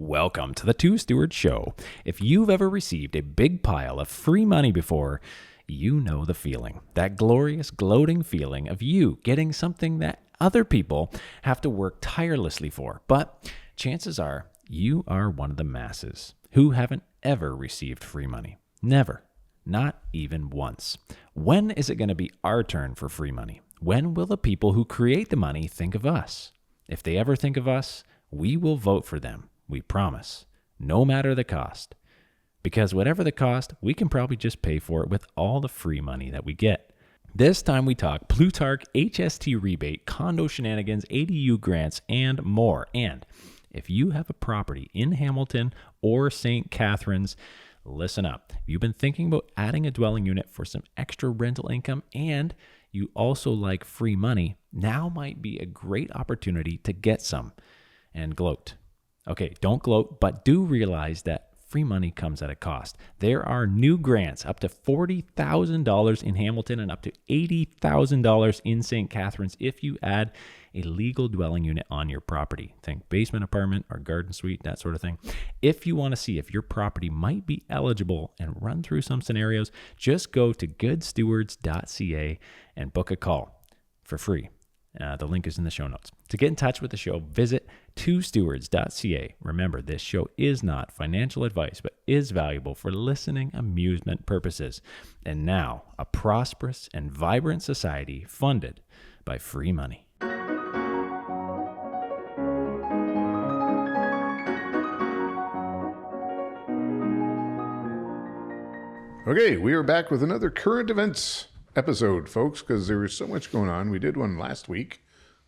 Welcome to the Two Stewards Show. If you've ever received a big pile of free money before, you know the feeling. That glorious, gloating feeling of you getting something that other people have to work tirelessly for. But chances are you are one of the masses who haven't ever received free money. Never. Not even once. When is it going to be our turn for free money? When will the people who create the money think of us? If they ever think of us, we will vote for them. We promise. No matter the cost. Because whatever the cost, we can probably just pay for it with all the free money that we get. This time we talk Plutarch, HST rebate, condo shenanigans, ADU grants, and more. And if you have a property in Hamilton or St. Catharines, listen up. If you've been thinking about adding a dwelling unit for some extra rental income and you also like free money, now might be a great opportunity to get some and gloat. Okay, don't gloat, but do realize that free money comes at a cost. There are new grants up to $40,000 in Hamilton and up to $80,000 in St. Catharines if you add a legal dwelling unit on your property. Think basement apartment or garden suite, that sort of thing. If you want to see if your property might be eligible and run through some scenarios, just go to goodstewards.ca and book a call for free. The link is in the show notes. To get in touch with the show, visit twostewards.ca. Remember, this show is not financial advice, but is valuable for listening amusement purposes. And now, a prosperous and vibrant society funded by free money. Okay, we are back with another current events episode, folks, because there was so much going on. We did one last week.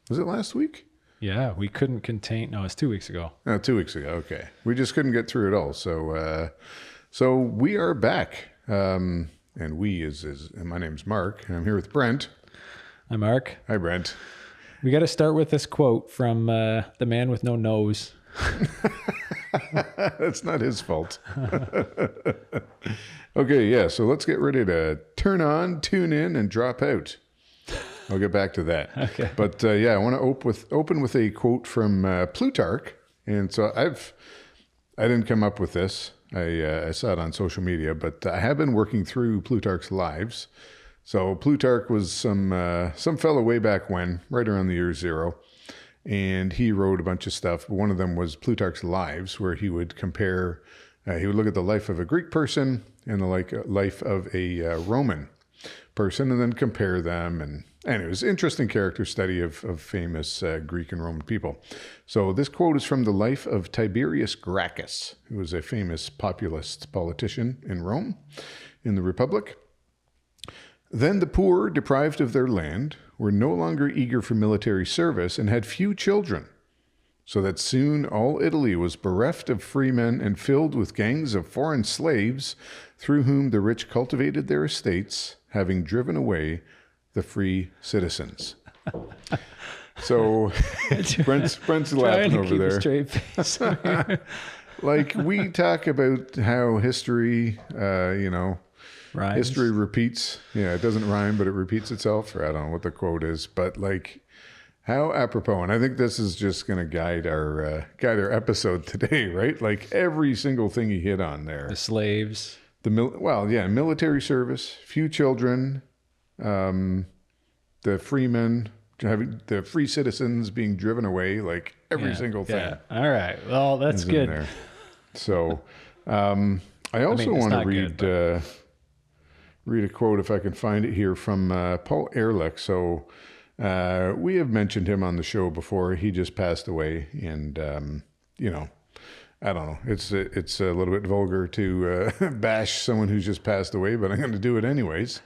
Was it last week? Yeah, we couldn't contain. No, it's 2 weeks ago. 2 weeks ago. Okay, we just couldn't get through it all. So we are back, and we is my name's Mark, and I'm here with Brent. Hi, Mark. Hi, Brent. We got to start with this quote from the man with no nose. That's not his fault. Okay, yeah, so let's get ready to turn on, tune in, and drop out. I'll get back to that. Okay. But yeah, I want to open with a quote from Plutarch. And so I didn't come up with this. I saw it on social media, but I have been working through Plutarch's lives. So Plutarch was some fellow way back when, right around the year 0. And he wrote a bunch of stuff. One of them was Plutarch's Lives, where he would compare, he would look at the life of a Greek person and the life of a Roman person and then compare them. And it was an interesting character study of famous Greek and Roman people. So this quote is from the life of Tiberius Gracchus, who was a famous populist politician in Rome, in the Republic. Then the poor, deprived of their land, were no longer eager for military service and had few children, so that soon all Italy was bereft of free men and filled with gangs of foreign slaves, through whom the rich cultivated their estates, having driven away the free citizens. So Brent's laughing over there. Straight face. Like, we talk about how history, Rhymes. history repeats. Yeah, it doesn't rhyme, but it repeats itself. Or I don't know what the quote is, but like, how apropos. And I think this is just going to guide our episode today, right? Like, every single thing he hit on there. The slaves. Military service, few children, the freemen, the free citizens being driven away, like every single thing. Yeah. All right. Well, that's good. So, I also want to read a quote, if I can find it here, from Paul Ehrlich. So we have mentioned him on the show before. He just passed away, and I don't know. It's a little bit vulgar to bash someone who's just passed away, but I'm going to do it anyways.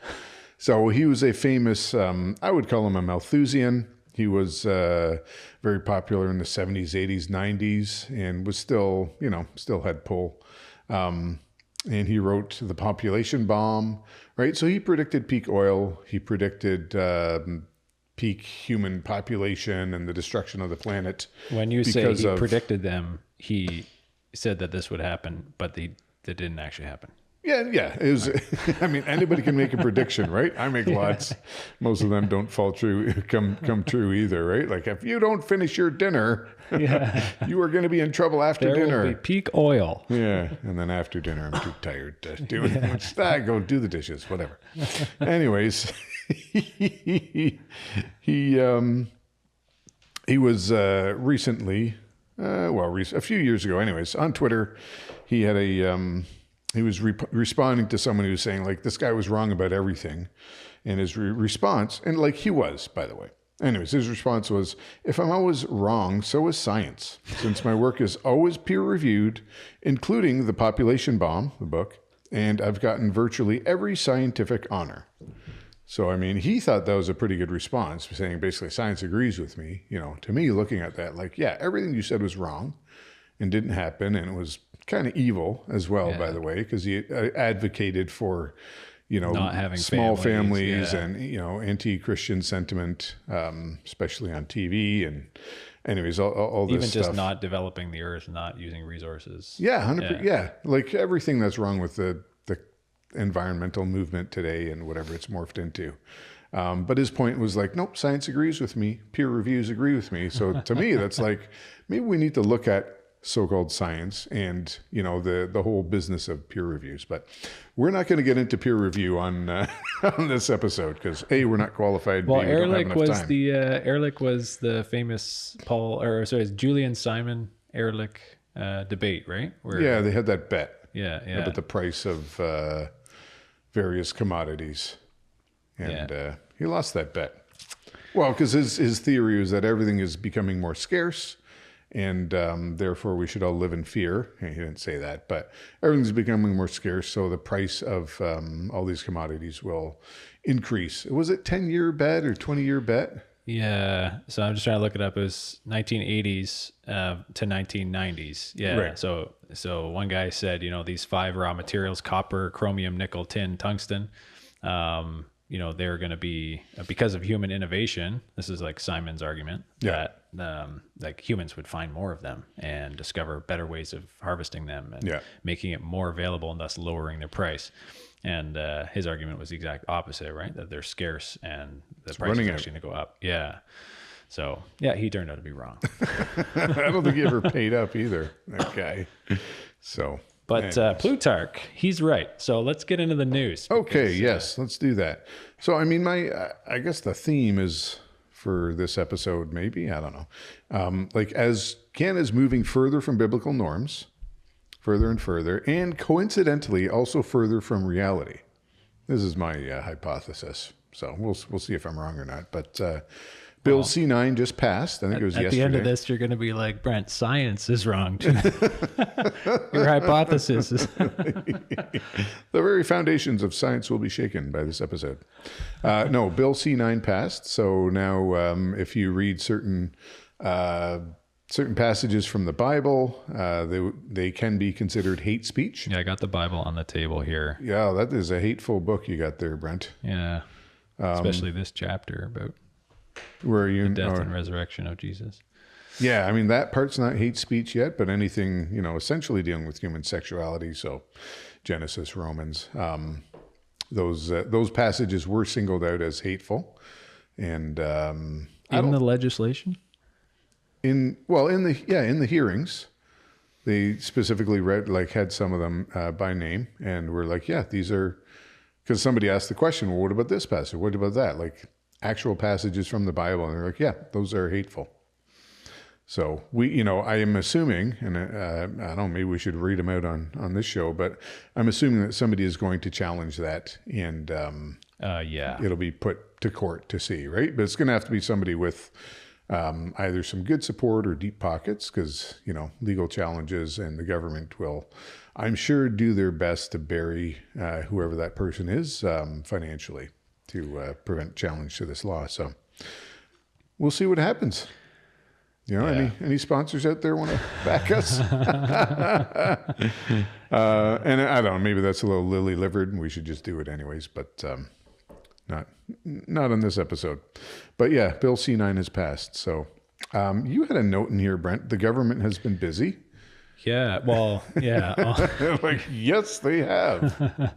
So he was a famous, I would call him a Malthusian. He was very popular in the 70s, 80s, 90s, and was still had pull. And he wrote The Population Bomb, right? So he predicted peak oil. He predicted peak human population and the destruction of the planet. When you say he predicted them, he said that this would happen, but that didn't actually happen. Yeah. It was, I mean, anybody can make a prediction, right? I make lots. Most of them don't fall true, come true either, right? Like if you don't finish your dinner, you are going to be in trouble after dinner. Will be peak oil. Yeah, and then after dinner, I'm too tired to do it. I go do the dishes, whatever. Anyways, he was recently, a few years ago. Anyways, on Twitter, he had he was responding to someone who was saying like this guy was wrong about everything, and his response, and like he was, by the way. Anyways, his response was, if I'm always wrong, so is science, since my work is always peer-reviewed, including The Population Bomb, the book, and I've gotten virtually every scientific honor. So, I mean, he thought that was a pretty good response, saying basically science agrees with me. You know, to me, looking at that, like, yeah, everything you said was wrong and didn't happen, and it was kind of evil as well, by the way, because he advocated for... not having small families and, anti-Christian sentiment, especially on TV. And anyways, all this even stuff. just not developing the earth, not using resources. Yeah, 100%. Yeah. Like everything that's wrong with the environmental movement today and whatever it's morphed into. But his point was like, nope, science agrees with me. Peer reviews agree with me. So to me, that's like, maybe we need to look at so-called science and the whole business of peer reviews, but we're not going to get into peer review on on this episode because we're not qualified. Well, Ehrlich was the famous Julian Simon Ehrlich debate, right? Where, they had that bet. Yeah. About the price of various commodities, and he lost that bet. Well, because his theory was that everything is becoming more scarce. And therefore, we should all live in fear. He didn't say that, but everything's becoming more scarce, so the price of all these commodities will increase. Was it 10-year bet or 20-year bet? Yeah. So I'm just trying to look it up. It was 1980s to 1990s. Yeah. Right. So one guy said, these 5 raw materials: copper, chromium, nickel, tin, tungsten. They're going to be, because of human innovation, this is like Simon's argument, that like humans would find more of them and discover better ways of harvesting them and making it more available and thus lowering their price. And his argument was the exact opposite, right? That they're scarce and the price is actually going to go up. Yeah. So, he turned out to be wrong. I don't think he ever paid up either, that guy. So... But Plutarch, he's right. So let's get into the news. Okay, yes, let's do that. So, I mean, I guess the theme is for this episode, maybe, I don't know. Like as Canada's moving further from biblical norms, further and further, and coincidentally also further from reality. This is my hypothesis. So we'll see if I'm wrong or not. But Bill C-9 just passed. I think it was yesterday. At the end of this, you're going to be like, Brent, science is wrong too. Your hypothesis is... The very foundations of science will be shaken by this episode. No, Bill C-9 passed. So now if you read certain passages from the Bible, they can be considered hate speech. Yeah, I got the Bible on the table here. Yeah, that is a hateful book you got there, Brent. Yeah, especially this chapter about... Where are you? The death and resurrection of Jesus. Yeah, I mean, that part's not hate speech yet, but anything, essentially dealing with human sexuality. So Genesis, Romans, those passages were singled out as hateful. And in the legislation? In the hearings, they specifically had some of them by name and were like, yeah, these are, because somebody asked the question, well, what about this passage? What about that? Like, actual passages from the Bible, and they're like, yeah, those are hateful. So I am assuming, and I don't know, maybe we should read them out on this show, but I'm assuming that somebody is going to challenge that, and it'll be put to court to see, right? But it's going to have to be somebody with either some good support or deep pockets, because legal challenges, and the government will, I'm sure, do their best to bury whoever that person is financially, to prevent challenge to this law. So we'll see what happens. Any sponsors out there want to back us? And I don't know, maybe that's a little lily-livered and we should just do it anyways, but not on this episode. But yeah, Bill C-9 has passed. So you had a note in here, Brent. The government has been busy. Yeah. Well, yeah. Like, yes, they have.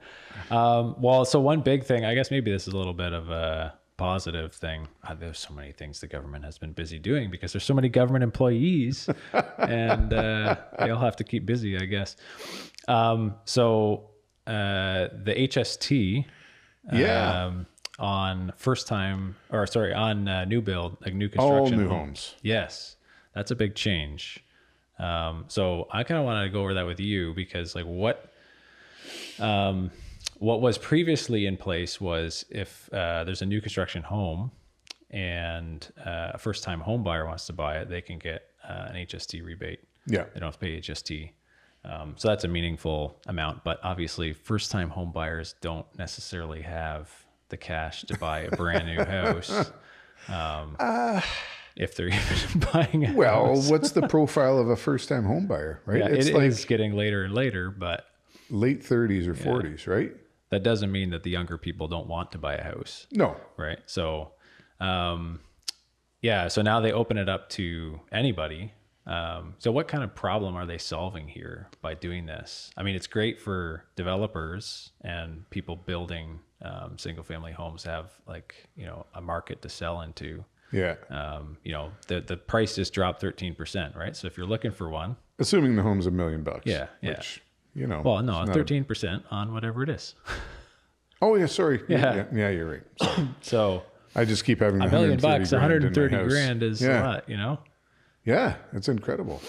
Well, so one big thing, I guess maybe this is a little bit of a positive thing. There's so many things the government has been busy doing because there's so many government employees and they all have to keep busy, I guess. So the HST Yeah. on on new build, like new All construction. new homes. Yes, that's a big change. So I kind of wanted to go over that with you because like what was previously in place was if there's a new construction home and a first-time home buyer wants to buy it, they can get an HST rebate. Yeah. They don't have to pay HST. So that's a meaningful amount, but obviously first-time home buyers don't necessarily have the cash to buy a brand new house. If they're even buying a house. What's the profile of a first-time home buyer, right? Yeah, It's it like is getting later and later, but late 30s or 40s, right? that doesn't mean that the younger people don't want to buy a house. No. Right. So, yeah. So now they open it up to anybody. So what kind of problem are they solving here by doing this? I mean, it's great for developers and people building single family homes have like, a market to sell into. Yeah. The price just dropped 13%, right? So if you're looking for one, Assuming the home's $1 million. Yeah. Which, well, no, it's not 13% on whatever it is. Oh, yeah. Sorry. Yeah. Yeah, you're right. Sorry. So I just keep having $1 million, 130 grand is a lot, Yeah. It's incredible.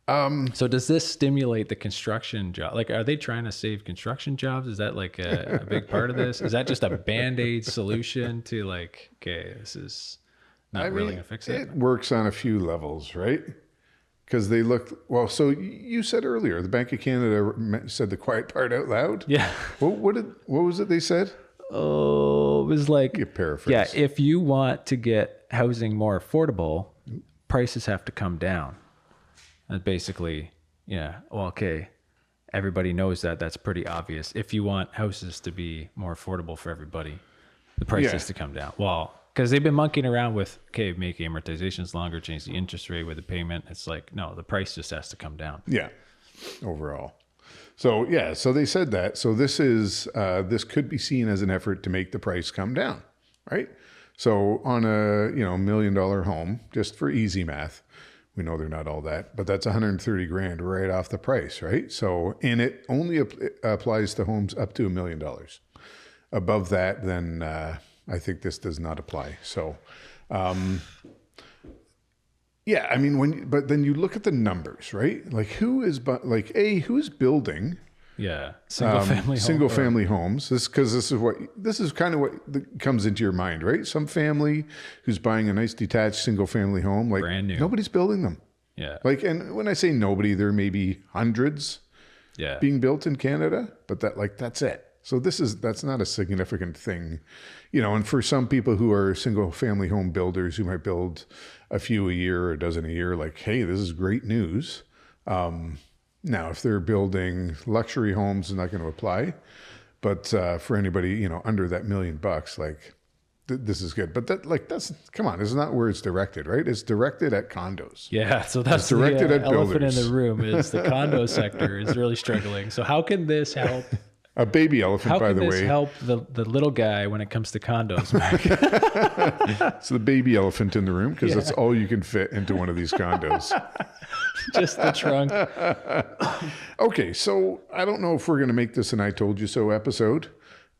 So does this stimulate the construction job? Like, are they trying to save construction jobs? Is that like a big part of this? Is that just a Band-Aid solution to like, okay, this is not really going to fix it? It works on a few levels, right? Because they look, well, so you said earlier, the Bank of Canada said the quiet part out loud. Yeah. What was it they said? Oh, it was like, You paraphrase. yeah, if you want to get housing more affordable, prices have to come down. And basically, yeah, well, okay, everybody knows that. That's pretty obvious. If you want houses to be more affordable for everybody, the price has to come down. Well, because they've been monkeying around with, okay, make amortizations longer, change the interest rate with the payment. It's like, no, the price just has to come down. Yeah, overall. So, yeah, so they said that. So this this could be seen as an effort to make the price come down, right? So on a, $1 million home, just for easy math, we know they're not all that, but that's 130 grand right off the price, right? So, and it only applies to homes up to $1 million. Above that, then I think this does not apply. So, yeah, I mean, but then you look at the numbers, right? Like who's building? Yeah, single family homes. This is kind of what comes into your mind, right? Some family who's buying a nice detached single family home, like brand new. Nobody's building them. Yeah. Like, and when I say nobody, there may be hundreds being built in Canada, but that's it. So that's not a significant thing, and for some people who are single family home builders who might build a few a year or a dozen a year, like, hey, this is great news. Now, if they're building luxury homes, it's not going to apply. But for anybody, under that $1 million, like this is good. But come on, it's not where it's directed, right? It's directed at condos. Yeah, so that's directed the at elephant builders. in the room is the condo sector is really struggling. So how can this help? A baby elephant, by the way. How can this help the little guy when it comes to condos, Mark? It's the baby elephant in the room because that's all you can fit into one of these condos. Just the trunk. Okay, so I don't know if we're going to make this an I Told You So episode,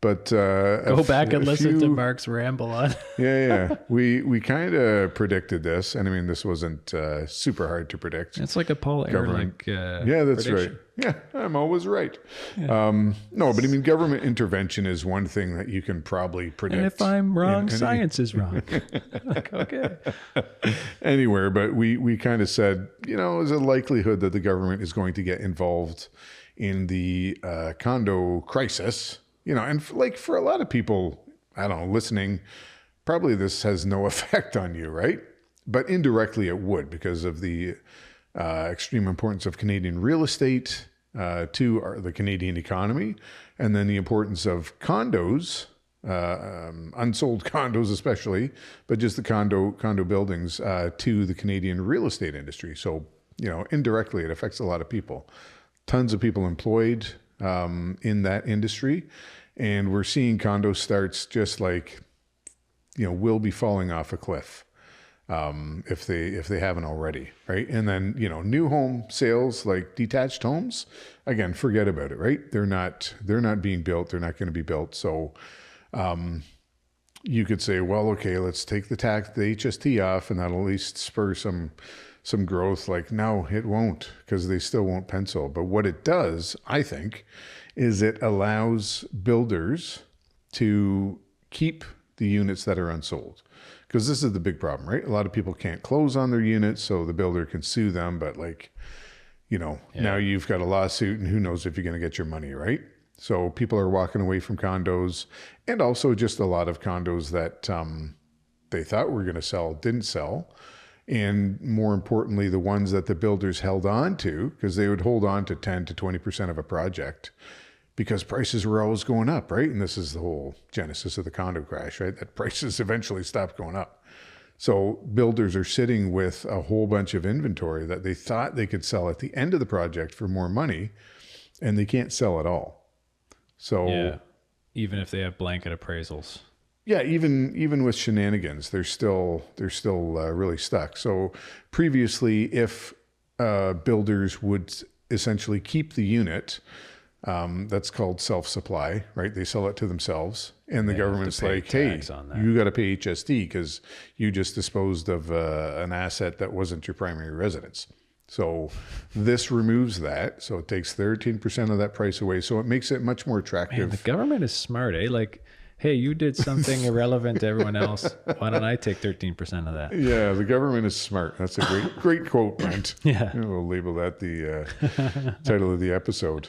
but go back and listen to Mark's ramble on. Yeah. We kind of predicted this, and I mean, this wasn't super hard to predict. It's like a Paul Ehrlich. Yeah, that's prediction. right. Yeah, I'm always right. No, but I mean, government intervention is one thing that you can probably predict. And if I'm wrong, science is wrong. Like, okay. Anywhere, but we kind of said, there's a likelihood that the government is going to get involved in the condo crisis. And for a lot of people, I don't know, listening, probably this has no effect on you, right? But indirectly it would because of the extreme importance of Canadian real estate to the Canadian economy, and then the importance of condos, unsold condos especially, but just the condo buildings to the Canadian real estate industry. So indirectly, it affects a lot of people. Tons of people employed in that industry. And we're seeing condo starts just like, will be falling off a cliff if they haven't already, right? And then, new home sales, like detached homes, again, forget about it, right? They're not being built. They're not going to be built. So you could say, well, okay, let's take the HST off and that'll at least spur some growth. Like, no, it won't, because they still won't pencil. But what it does, I think, is it allows builders to keep the units that are unsold. Because this is the big problem, right? A lot of people can't close on their units, so the builder can sue them. But now you've got a lawsuit, and who knows if you're going to get your money, right? So people are walking away from condos, and also just a lot of condos that they thought were going to sell didn't sell. And more importantly, the ones that the builders held on to, because they would hold on to 10 to 20% of a project because prices were always going up, right? And this is the whole genesis of the condo crash, right? That prices eventually stopped going up. So builders are sitting with a whole bunch of inventory that they thought they could sell at the end of the project for more money, and they can't sell at all. So even if they have blanket appraisals. Yeah, even with shenanigans, they're still really stuck. So previously, if builders would essentially keep the unit, that's called self-supply, right? They sell it to themselves, and the government's like, hey, you got to pay HST because you just disposed of an asset that wasn't your primary residence. So this removes that. So it takes 13% of that price away. So it makes it much more attractive. Man, the government is smart, eh? Like, hey, you did something irrelevant to everyone else. Why don't I take 13% of that? Yeah, the government is smart. That's a great quote, Brent. Yeah. We'll label that the title of the episode.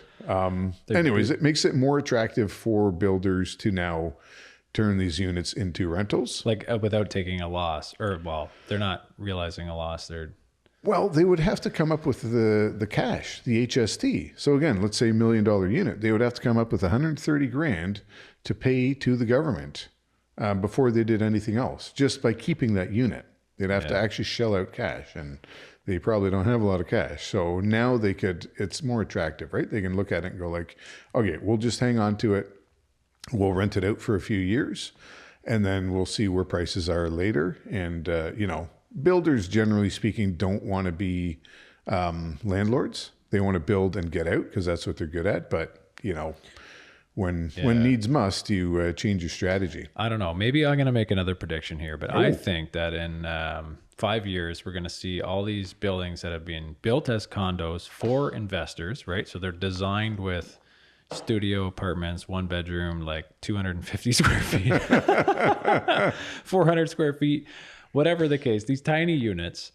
Anyways, it makes it more attractive for builders to now turn these units into rentals. Like without taking a loss. They're not realizing a loss. Well, they would have to come up with the cash, the HST. So again, let's say $1 million unit. They would have to come up with $130,000 to pay to the government before they did anything else, just by keeping that unit. They'd have to actually shell out cash, and they probably don't have a lot of cash. So now it's more attractive, right? They can look at it and go like, okay, we'll just hang on to it. We'll rent it out for a few years, and then we'll see where prices are later. And, builders, generally speaking, don't want to be landlords. They want to build and get out because that's what they're good at. But, when needs must, you change your strategy. I don't know. Maybe I'm going to make another prediction here, but I think that in 5 years, we're going to see all these buildings that have been built as condos for investors, right? So they're designed with studio apartments, 1 bedroom, like 250 square feet, 400 square feet. Whatever the case, these tiny units,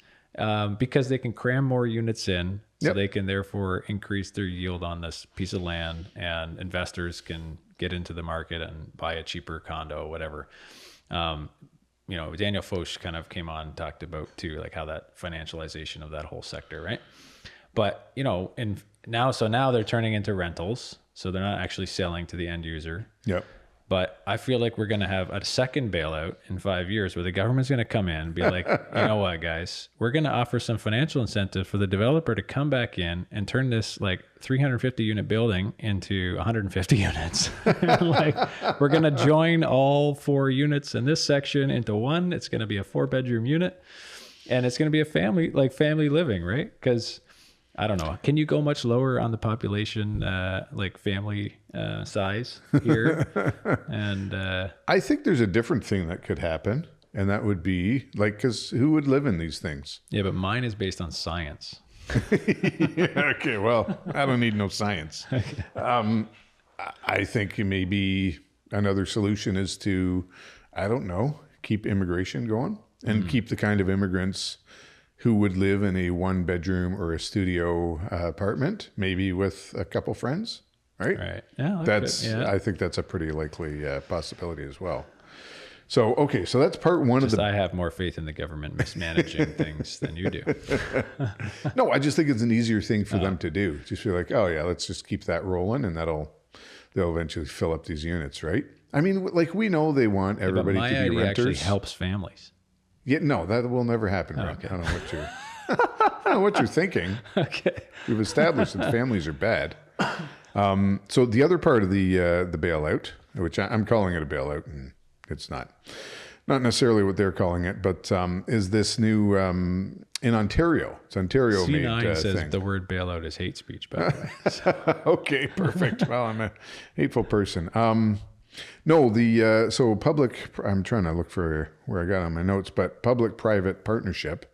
because they can cram more units in, so they can therefore increase their yield on this piece of land, and investors can get into the market and buy a cheaper condo, whatever. Daniel Foch kind of came on and talked about too, like how that financialization of that whole sector, right? But now they're turning into rentals, so they're not actually selling to the end user. Yep. But I feel like we're going to have a second bailout in 5 years where the government's going to come in and be like, you know what, guys, we're going to offer some financial incentive for the developer to come back in and turn this like 350 unit building into 150 units. Like, we're going to join all 4 units in this section into one. It's going to be a 4-bedroom unit, and it's going to be a family living, right? Because I don't know. Can you go much lower on the population, like family size here? And I think there's a different thing that could happen, and that would be like, because who would live in these things? Yeah, but mine is based on science. Okay, well, I don't need no science. I think maybe another solution is to, I don't know, keep immigration going and keep the kind of immigrants who would live in a 1-bedroom or a studio apartment, maybe with a couple friends, right? Right. Yeah. I think that's a pretty likely possibility as well. So, okay, so that's part one of the... I have more faith in the government mismanaging things than you do. No, I just think it's an easier thing for them to do. Just feel like, oh yeah, let's just keep that rolling, and they'll eventually fill up these units, right? I mean, like, we know they want everybody to be renters. My idea actually helps families. Yeah, no, that will never happen. Right? Okay. I don't know what you're... don't know what you're thinking. Okay. We've established that families are bad. So the other part of the bailout, which I'm calling it a bailout, and it's not necessarily what they're calling it, but is this new in Ontario? It's Ontario made C9 says thing. the word bailout is hate speech, by the way. So. Okay, perfect. Well, I'm a hateful person. No, so public. I'm trying to look for where I got on my notes, but public-private partnership.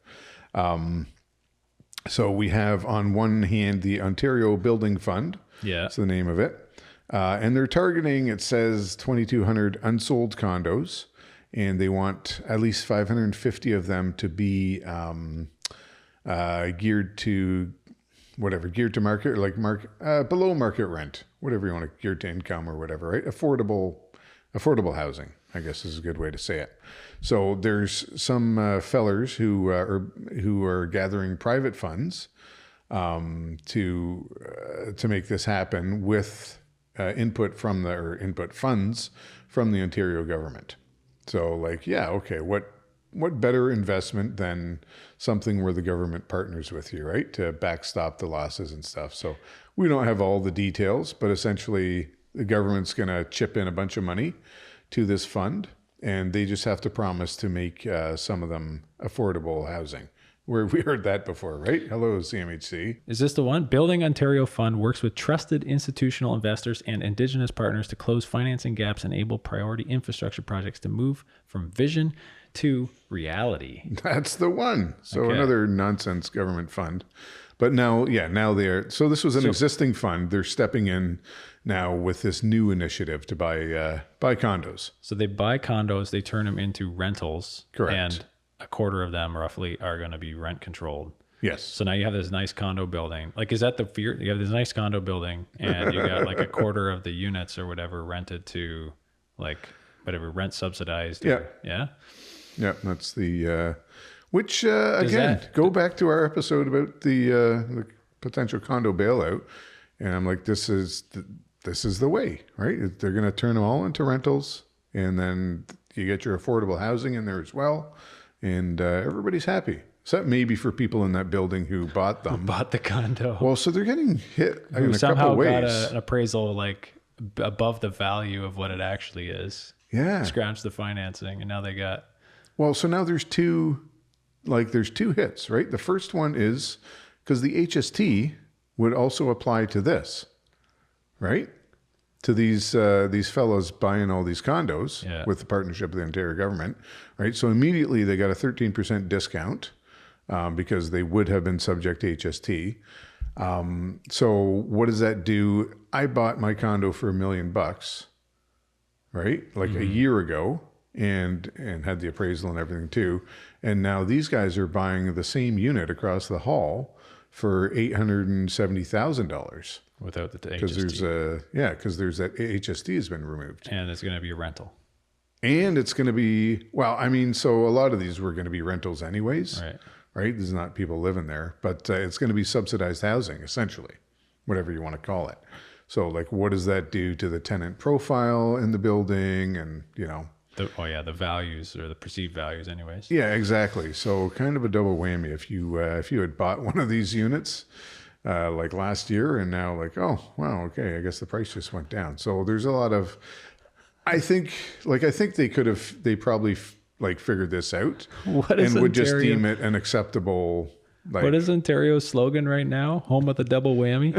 So we have on one hand the Ontario Building Fund. Yeah. That's the name of it. And they're targeting, it says, 2,200 unsold condos, and they want at least 550 of them to be geared to market, or like below market rent, whatever you want to, geared to income or whatever, right? Affordable housing, I guess is a good way to say it. So there's some fellers who are gathering private funds to make this happen with input funds from the Ontario government. So like, yeah, okay, what better investment than something where the government partners with you, right, to backstop the losses and stuff. So we don't have all the details, but essentially the government's going to chip in a bunch of money to this fund, and they just have to promise to make some of them affordable housing. We heard that before, right? Hello, CMHC. Is this the one? Building Ontario Fund works with trusted institutional investors and Indigenous partners to close financing gaps and enable priority infrastructure projects to move from vision to reality. That's the one. So Okay. Another nonsense government fund. But now they're, so this was an existing fund. They're stepping in now with this new initiative to buy condos. So they buy condos, they turn them into rentals. Correct. And a quarter of them roughly are going to be rent controlled. Yes. So now you have this nice condo building. Like, is that the fear? You have this nice condo building and you got like a quarter of the units or whatever rented to like whatever rent subsidized. Yeah. Yeah. Yeah. That's the, which again, go back to our episode about the potential condo bailout. And I'm like, this is the way, right? They're going to turn them all into rentals, and then you get your affordable housing in there as well. And everybody's happy, except maybe for people in that building who bought them. Bought the condo. Well, so they're getting hit in Who a somehow couple got ways. an appraisal like above the value of what it actually is. Yeah. Scratched the financing, and now they got. Well, so now there's two hits, right? The first one is because the HST would also apply to this, right? To these fellows buying all these condos with the partnership of the Ontario government, right? So immediately they got a 13% discount because they would have been subject to HST. So what does that do? I bought my condo for $1 million, right? Like a year ago, and had the appraisal and everything too. And now these guys are buying the same unit across the hall for $870,000. Without the HST. Because there's that HST has been removed. And it's going to be a rental. And it's going to be, so a lot of these were going to be rentals anyways. Right? There's not people living there, but it's going to be subsidized housing, essentially, whatever you want to call it. So like, what does that do to the tenant profile in the building? And, the values or the perceived values anyways. Yeah, exactly. So kind of a double whammy if you had bought one of these units like last year, and now like, oh, wow, okay, I guess the price just went down. So there's a lot of, I think they probably figured this out and would just deem it an acceptable. Like, what is Ontario's slogan right now? Home with a double whammy.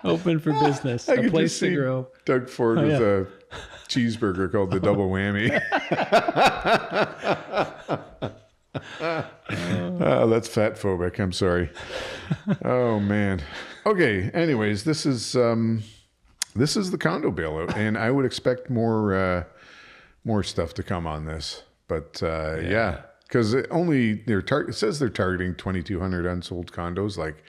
Open for business. A place to grow. Doug Ford with a cheeseburger called the double whammy. That's fat phobic. I'm sorry. Oh man. Okay. Anyways, this is the condo bailout, and I would expect more stuff to come on this. But because it says they're targeting 2,200 unsold condos. Like,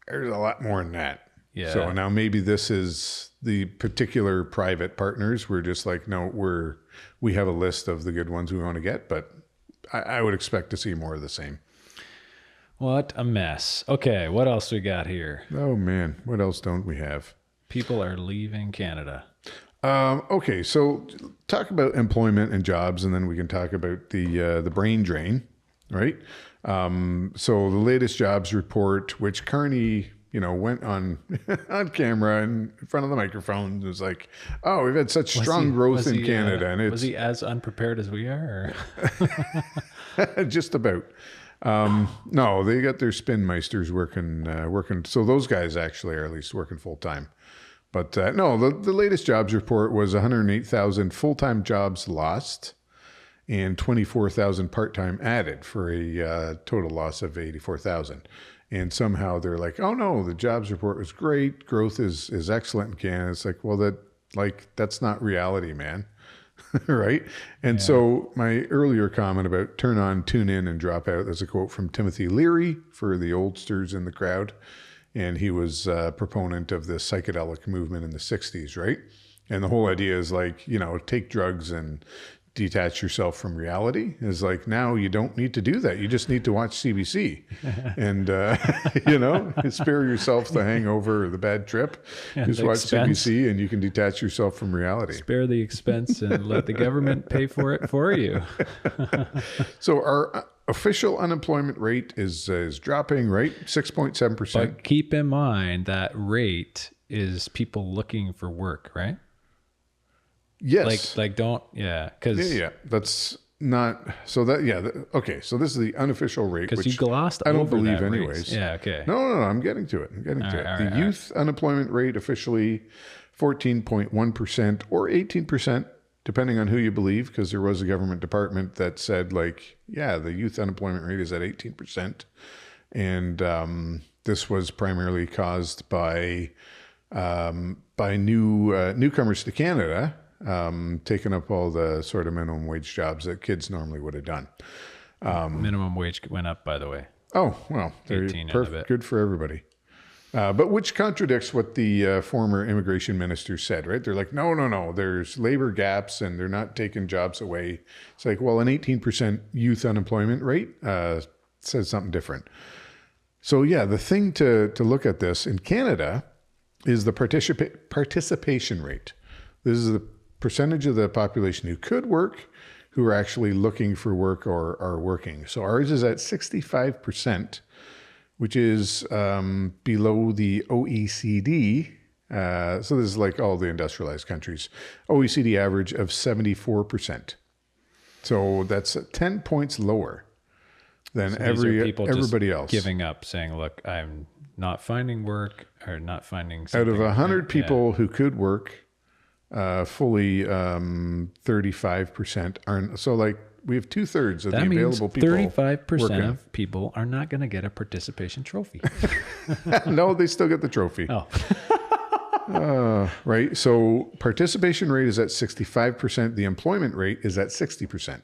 there's a lot more than that. Yeah. So now maybe this is the particular private partners. We're just like, no, we have a list of the good ones we want to get, but I would expect to see more of the same. What a mess. Okay, what else we got here? Oh man, what else don't we have? People are leaving Canada. Okay, so talk about employment and jobs, and then we can talk about the brain drain. right? So the latest jobs report, which Carney, went on on camera in front of the microphone, was like, "Oh, we've had such strong growth in Canada," and was he as unprepared as we are? just about. No, they got their spin meisters working. So those guys actually are at least working full time. But no, the latest jobs report was 108,000 full-time jobs lost and 24,000 part-time added for a total loss of 84,000. And somehow they're like, oh no, the jobs report was great. Growth is excellent in Canada. It's like, well, that's not reality, man. Right? And so my earlier comment about turn on, tune in, and drop out, there's a quote from Timothy Leary for the oldsters in the crowd. And he was a proponent of the psychedelic movement in the 60s, right? And the whole idea is like, take drugs and detach yourself from reality. Is like, now you don't need to do that. You just need to watch CBC and, spare yourself the hangover or the bad trip. And just watch CBC and you can detach yourself from reality. Spare the expense and let the government pay for it for you. So our official unemployment rate is dropping, right? 6.7%. But keep in mind that rate is people looking for work, right? Yes. Like don't, because that's not so that okay. So this is the unofficial rate, because which you glossed I don't over believe that anyways. Rate. Yeah, okay. No, I'm getting to it. The right, youth unemployment rate officially 14.1% or 18%. Depending on who you believe, because there was a government department that said, like, the youth unemployment rate is at 18%. And this was primarily caused by newcomers to Canada taking up all the sort of minimum wage jobs that kids normally would have done. Minimum wage went up, by the way. Oh, well, perfect. Good for everybody. But which contradicts what the former immigration minister said, right? They're like, no, there's labor gaps and they're not taking jobs away. It's like, well, an 18% youth unemployment rate says something different. So the thing to look at this in Canada is the participation rate. This is the percentage of the population who could work, who are actually looking for work or are working. So ours is at 65%. Which is below the OECD. So this is like all the industrialized countries. OECD average of 74%. So that's 10 points lower than everybody else. Giving up, saying, look, I'm not finding work or not finding something. Out of 100 people who could work, fully 35% aren't. So like, we have 2/3 of the available people. 35% of people are not going to get a participation trophy. No, they still get the trophy. Oh. Right. So participation rate is at 65%. The employment rate is at 60%.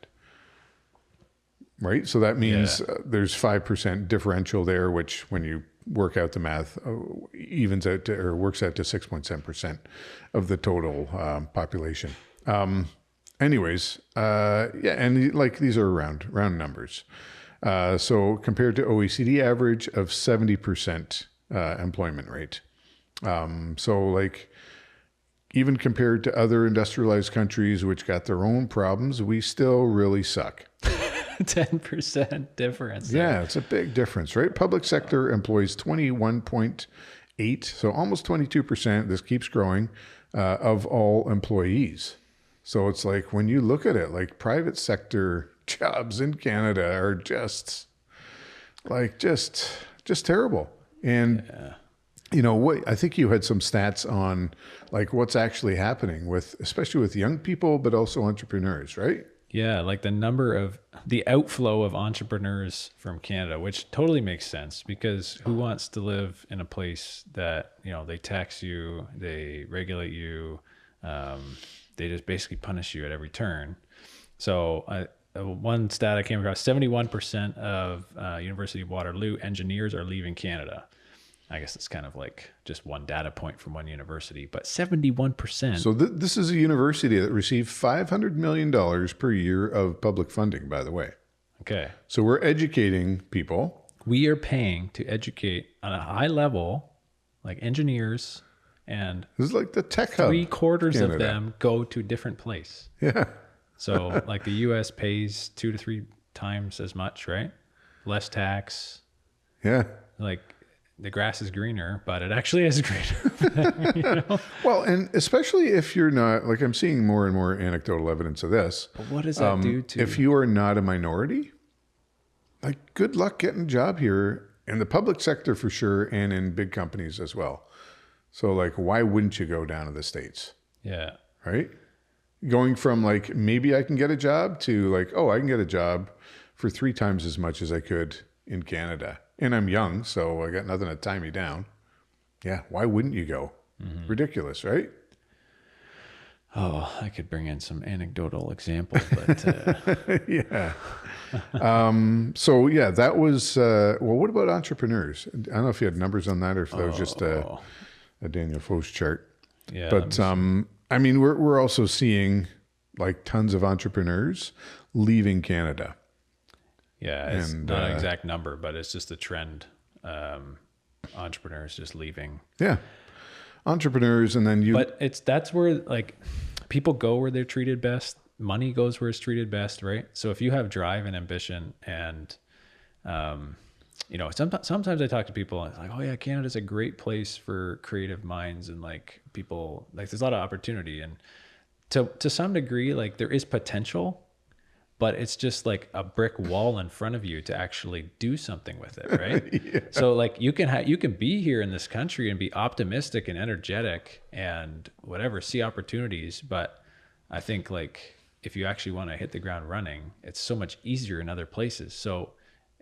Right. So that means there's 5% differential there, which when you work out the math, evens out to, or works out to 6.7% of the total population. Anyways, and like these are round numbers. So compared to OECD average of 70% employment rate. So like even compared to other industrialized countries which got their own problems, we still really suck. 10% difference. Yeah, it's a big difference, right? Public sector employs 21.8, so almost 22%. This keeps growing of all employees. So it's like when you look at it, like private sector jobs in Canada are just terrible. And what I think you had some stats on like what's actually happening with, especially with young people, but also entrepreneurs, right? Yeah, like the outflow of entrepreneurs from Canada, which totally makes sense because who wants to live in a place that, they tax you, they regulate you, they just basically punish you at every turn. So one stat I came across, 71% of University of Waterloo engineers are leaving Canada. I guess it's kind of like just one data point from one university, but 71%. So this is a university that received $500 million per year of public funding, by the way. Okay. So we're educating people. We are paying to educate on a high level, like engineers, and this is like the tech hub. 3/4 of them go to a different place. Yeah. So like the US pays 2 to 3 times as much, right? less tax. Yeah. Like the grass is greener, but it actually is greener. You know? Well, and especially if you're not, like I'm seeing more and more anecdotal evidence of this. But what does that do to... If you are not a minority, like good luck getting a job here in the public sector for sure, and in big companies as well. So like, why wouldn't you go down to the States? Yeah. Right? Going from like, maybe I can get a job to like, oh, I can get a job for 3 times as much as I could in Canada. And I'm young, so I got nothing to tie me down. Yeah, why wouldn't you go? Mm-hmm. Ridiculous, right? Oh, I could bring in some anecdotal examples, but... Yeah. So yeah, that was, well, what about entrepreneurs? I don't know if you had numbers on that or if that was just a Daniel Foch chart. Yeah. But I mean, we're also seeing like tons of entrepreneurs leaving Canada. Yeah, it's not an exact number, but it's just a trend. Entrepreneurs just leaving. Yeah, entrepreneurs, and then you. But that's where like people go where they're treated best. Money goes where it's treated best, right? So if you have drive and ambition, and you know, sometimes I talk to people and it's like, oh yeah, Canada's a great place for creative minds and like people. Like there's a lot of opportunity, and to some degree, like there is potential. But it's just like a brick wall in front of you to actually do something with it, right? Yeah. So like you can be here in this country and be optimistic and energetic and whatever, see opportunities. But I think like if you actually want to hit the ground running, it's so much easier in other places. So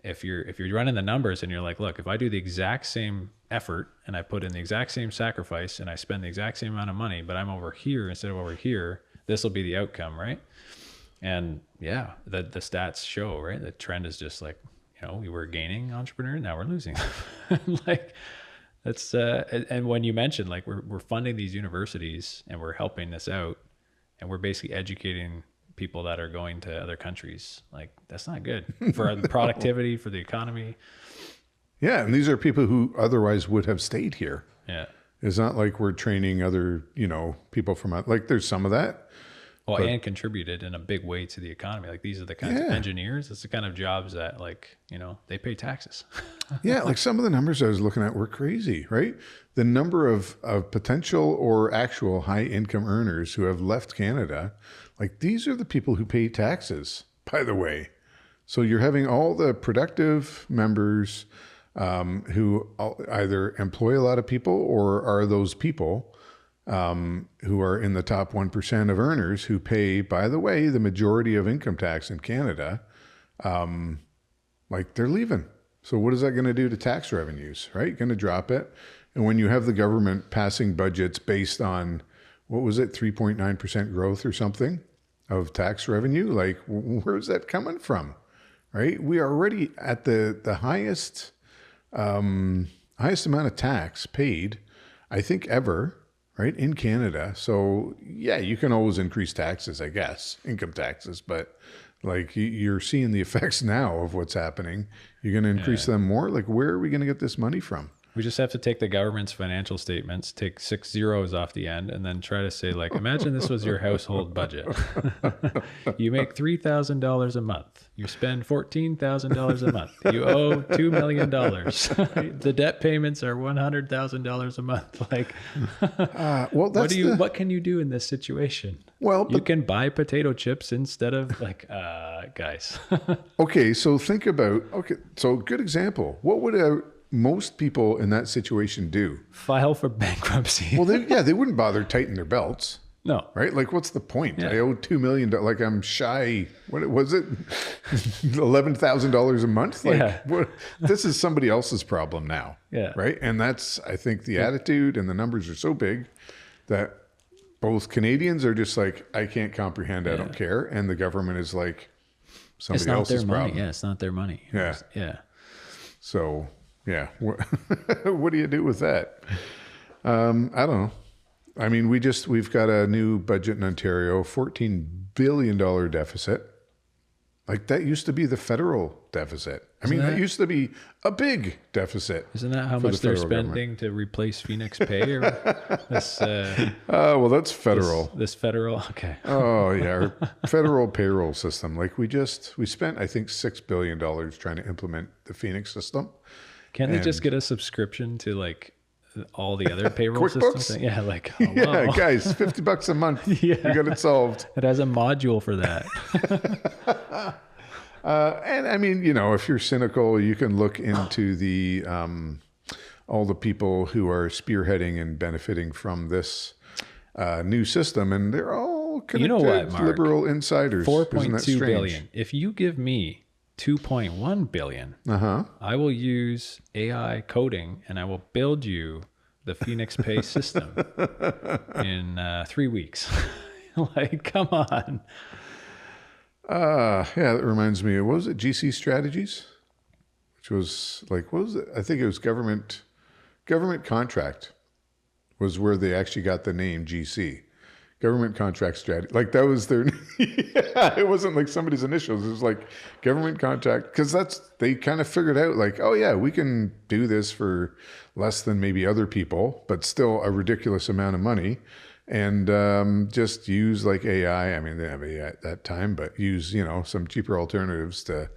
if you're running the numbers and you're like, look, if I do the exact same effort and I put in the exact same sacrifice and I spend the exact same amount of money, but I'm over here instead of over here, this will be the outcome, right? And yeah, the stats show, right? The trend is just like, you know, we were gaining entrepreneurs, now we're losing. Like that's, and when you mentioned like we're funding these universities and we're helping this out and we're basically educating people that are going to other countries, like that's not good for productivity, for the economy. Yeah. And these are people who otherwise would have stayed here. Yeah. It's not like we're training other, you know, people from, like there's some of that. Well, and contributed in a big way to the economy. Like these are the kinds of engineers. It's the kind of jobs that like, you know, they pay taxes. Yeah. Like some of the numbers I was looking at were crazy, right? The number of potential or actual high income earners who have left Canada, like these are the people who pay taxes, by the way. So you're having all the productive members who either employ a lot of people or are those people who are in the top 1% of earners who pay, by the way, the majority of income tax in Canada, like they're leaving. So what is that going to do to tax revenues, right? Going to drop it. And when you have the government passing budgets based on, what was it, 3.9% growth or something of tax revenue, like where's that coming from, right? We are already at the highest amount of tax paid, I think, ever, right, in Canada. So yeah, you can always increase taxes, I guess, income taxes, but like you're seeing the effects now of what's happening. You're going to increase them more. Like, where are we going to get this money from? We just have to take the government's financial statements, take 6 zeros off the end, and then try to say, like, imagine this was your household budget. You make $3,000 a month. You spend $14,000 a month. You owe $2 million. The debt payments are $100,000 a month. Like, well, that's what can you do in this situation? Well, you can buy potato chips instead of like, guys. Okay, so think about, so good example. What would most people in that situation do? File for bankruptcy. Well, they wouldn't bother tightening their belts. No. Right? Like, what's the point? Yeah. I owe $2 million. Like, I'm shy. What was it? $11,000 a month? Like, what? This is somebody else's problem now. Yeah. Right? And that's, I think, the attitude, and the numbers are so big that both Canadians are just like, I can't comprehend. I don't care. And the government is like, somebody else's problem. Yeah, it's not their money. Yeah. Yeah. So, yeah. What do you do with that? I don't know. I mean, we've got a new budget in Ontario, $14 billion deficit. Like, that used to be the federal deficit. I mean, that used to be a big deficit. Isn't that how much they're spending to replace Phoenix Pay? Or this, well, that's federal. This federal, okay. Oh yeah, our federal payroll system. Like we spent, I think, $6 billion trying to implement the Phoenix system. Can't they just get a subscription to like all the other payroll QuickBooks? systems? Yeah, like yeah, guys, $50 a month. Yeah, we got it solved. It has a module for that. And I mean, you know, if you're cynical, you can look into the all the people who are spearheading and benefiting from this new system, and they're all connected, you know what, Mark? Liberal insiders. 4.2 billion. If you give me 2.1 billion, I will use AI coding and I will build you the Phoenix Pay system in 3 weeks. Like, come on. Yeah, that reminds me of, what was it, GC Strategies? Which was like, what was it? I think it was government contract was where they actually got the name GC. Government contract strategy. Like that was their, yeah, it wasn't like somebody's initials. It was like government contract. Cause they kind of figured out like, oh yeah, we can do this for less than maybe other people, but still a ridiculous amount of money. And just use like AI. I mean, they didn't have AI at that time, but use, you know, some cheaper alternatives to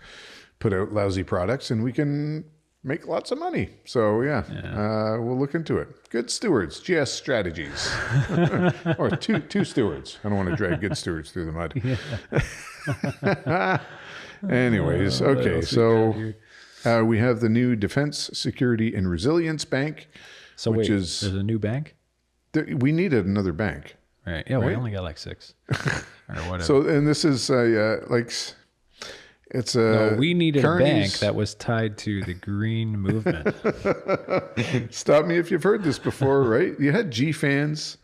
put out lousy products, and we can make lots of money. So yeah. We'll look into it. Good stewards, GS Strategies, or two stewards. I don't want to drag good stewards through the mud. Anyways, okay. So we have the new Defense, Security, and Resilience Bank. So wait, there's a new bank? We needed another bank. Right. Yeah, right? We only got like 6 or whatever. So, and this is like, it's a... No, we needed a bank that was tied to the green movement. Stop me if you've heard this before, right? You had GFANZ.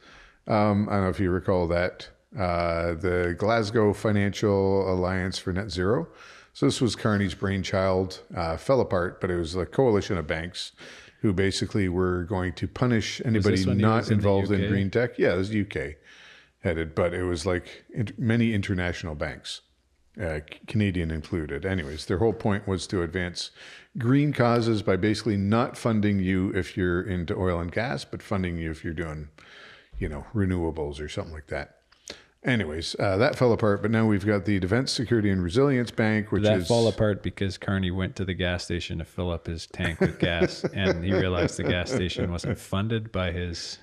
I don't know if you recall that. The Glasgow Financial Alliance for Net Zero. So this was Carney's brainchild, fell apart, but it was a coalition of banks who basically were going to punish anybody not involved in green tech. Yeah, it was UK headed, but it was like many international banks, Canadian included. Anyways, their whole point was to advance green causes by basically not funding you if you're into oil and gas, but funding you if you're doing, you know, renewables or something like that. Anyways, that fell apart, but now we've got the Defense, Security, and Resilience Bank, which that fall apart because Carney went to the gas station to fill up his tank with gas, and he realized the gas station wasn't funded by his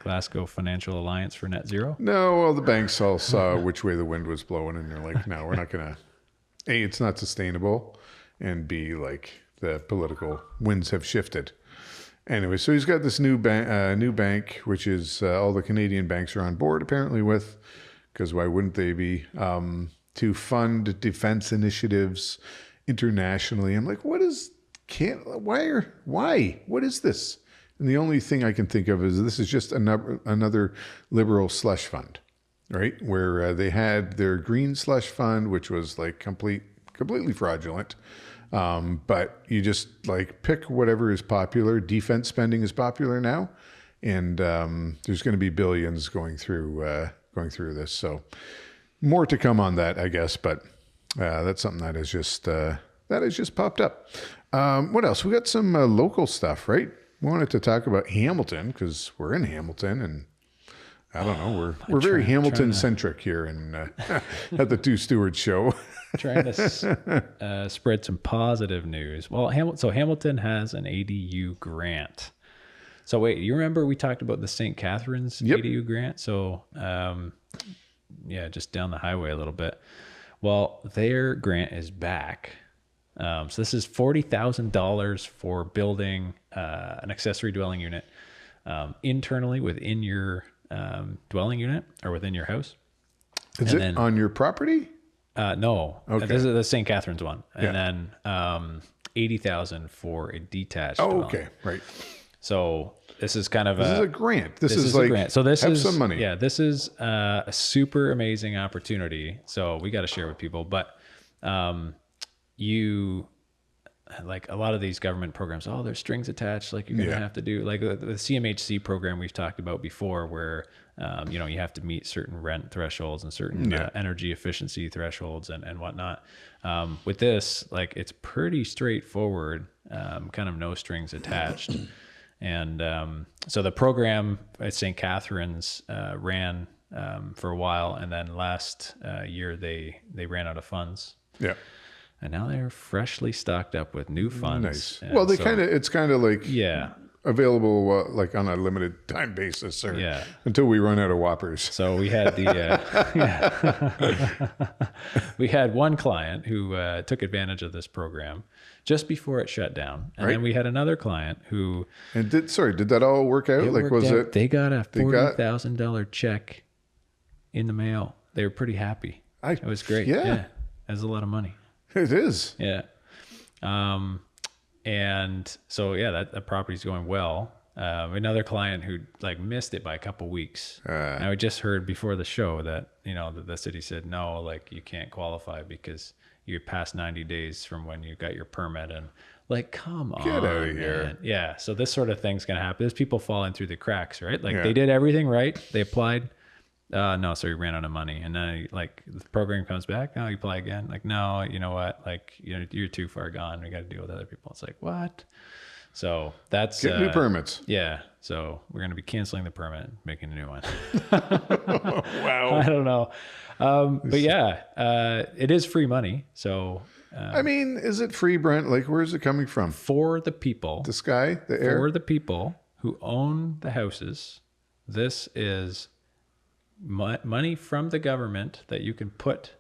Glasgow Financial Alliance for Net Zero? No, well, the banks all saw which way the wind was blowing, and they're like, no, we're not going to, A, it's not sustainable, and B, like, the political winds have shifted. Anyway, so he's got this new bank, which is all the Canadian banks are on board, apparently, with, because why wouldn't they be, to fund defense initiatives internationally. I'm like, what is this? And the only thing I can think of is this is just another liberal slush fund, right? Where they had their green slush fund, which was like completely fraudulent. But you just like pick whatever is popular. Defense spending is popular now. And there's going to be billions going through this. So more to come on that, I guess. But that's something that has just popped up. What else? We got some local stuff, right? We wanted to talk about Hamilton because we're in Hamilton, and I don't know, we're very Hamilton centric here in at the Two Stewards Show. Trying to spread some positive news. Well, Hamilton has an ADU grant. So wait, you remember we talked about the St. Catharines ADU grant? So just down the highway a little bit. Well, their grant is back. So this is $40,000 for building an accessory dwelling unit internally within your dwelling unit or within your house. Is it on your property? No. Okay. This is the St. Catharines one. And then $80,000 for a detached dwelling. Okay, right. So this is kind of this is a grant. This is like a grant. So this is some money. Yeah, this is a super amazing opportunity. So we got to share with people. But like a lot of these government programs, oh, there's strings attached. Like you're going to have to do like the CMHC program we've talked about before, where, you know, you have to meet certain rent thresholds and certain energy efficiency thresholds and whatnot. With this, like it's pretty straightforward, kind of no strings attached. And so the program at St. Catharines ran for a while, and then last year they ran out of funds. Yeah. And now they're freshly stocked up with new funds. Nice. And Well, so, it's kind of like yeah. available like on a limited time basis, or until we run out of whoppers. So we had we had one client who took advantage of this program just before it shut down, and then we had another client who. And did that all work out? They got a $40,000 check in the mail. They were pretty happy. It was great. Yeah, it was a lot of money. It is. Yeah. And so, that property's going well. Another client who like missed it by a couple weeks. And I just heard before the show that, you know, the city said, no, like you can't qualify because you're past 90 days from when you got your permit. And like, come on, get out of here. Man. Yeah. So this sort of thing's going to happen. There's people falling through the cracks, right? Like they did everything right. They applied. No, so you ran out of money. And then like the program comes back. No, you apply again. Like, no, you know what? Like, you're too far gone. We got to deal with other people. It's like, what? So that's get new permits. Yeah. So we're going to be canceling the permit and making a new one. Wow. I don't know. But it is free money. So, I mean, is it free, Brent? Like, where is it coming from? For the people, the sky, the air, for the people who own the houses, this is money from the government that you can put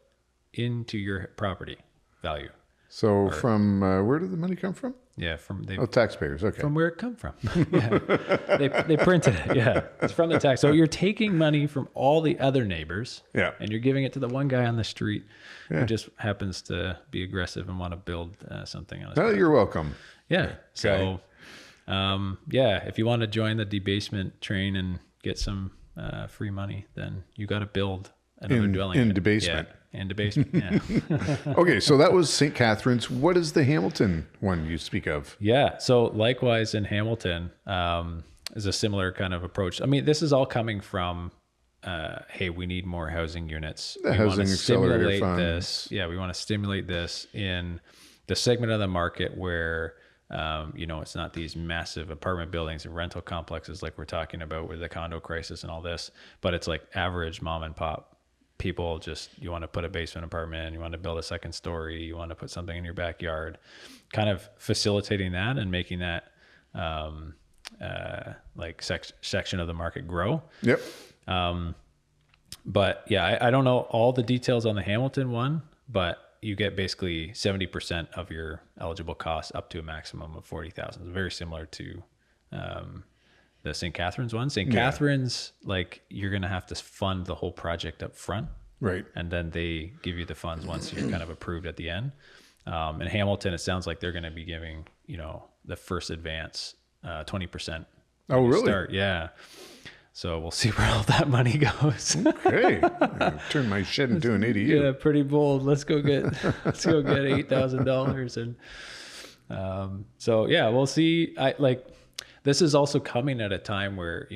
into your property value. So from where did the money come from? Yeah, from taxpayers. Okay, from where it come from. Yeah, they printed it. Yeah, it's from the tax. So you're taking money from all the other neighbors. Yeah, and you're giving it to the one guy on the street who just happens to be aggressive and want to build something on his property. You're welcome. Yeah. Okay. So, if you want to join the debasement train and get some free money, then you got to build another dwelling in debasement. Yeah, in debasement. Yeah. Okay, so that was St. Catharines. What is the Hamilton one you speak of? Yeah. So likewise in Hamilton is a similar kind of approach. I mean, this is all coming from, hey, we need more housing units. The housing accelerator fund. We want to stimulate this in the segment of the market where. It's not these massive apartment buildings and rental complexes like we're talking about with the condo crisis and all this, but it's like average mom and pop people. You want to put a basement apartment, you want to build a second story, you want to put something in your backyard, kind of facilitating that and making that section of the market grow. Yep. But yeah, I don't know all the details on the Hamilton one, but you get basically 70% of your eligible costs up to a maximum of $40,000. It's very similar to the St. Catharines one. St. Catharines, like you're going to have to fund the whole project up front. Right. And then they give you the funds once you're kind of approved at the end. In Hamilton, it sounds like they're going to be giving, the first advance 20%. Oh, really? Start. Yeah. So we'll see where all that money goes. Okay, turn my shed into an ADU. Yeah, pretty bold. Let's go get $8,000, and we'll see. This is also coming at a time where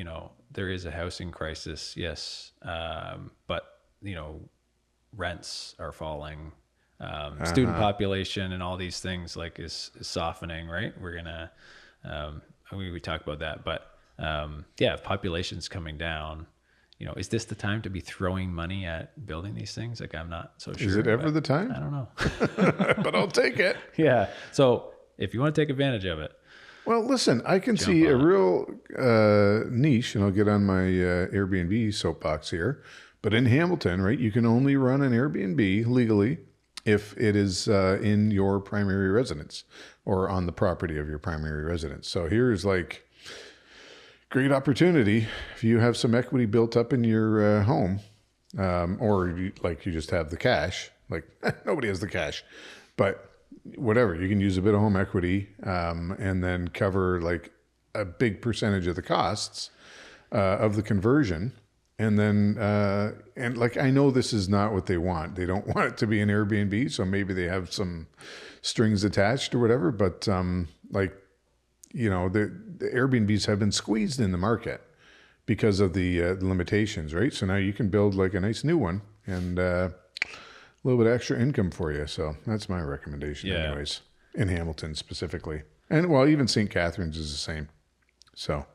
there is a housing crisis. Yes, but rents are falling. Student population and all these things is softening. Right, we're gonna we talk about that, but. If population's coming down, is this the time to be throwing money at building these things? Like, I'm not so sure. Is it ever the time? I don't know. But I'll take it. Yeah. So if you want to take advantage of it. Well, listen, I can see a real niche, and I'll get on my Airbnb soapbox here. But in Hamilton, right, you can only run an Airbnb legally if it is in your primary residence or on the property of your primary residence. So here's great opportunity if you have some equity built up in your home, or you just have the cash. Nobody has the cash, but whatever, you can use a bit of home equity and then cover a big percentage of the costs of the conversion, And then, and like, I know this is not what they want. They don't want it to be an Airbnb. So maybe they have some strings attached or whatever. But like, the Airbnbs have been squeezed in the market because of the limitations, right? So now you can build like a nice new one and a little bit extra income for you. So that's my recommendation, anyways, in Hamilton specifically. And well, even St. Catharines is the same. So,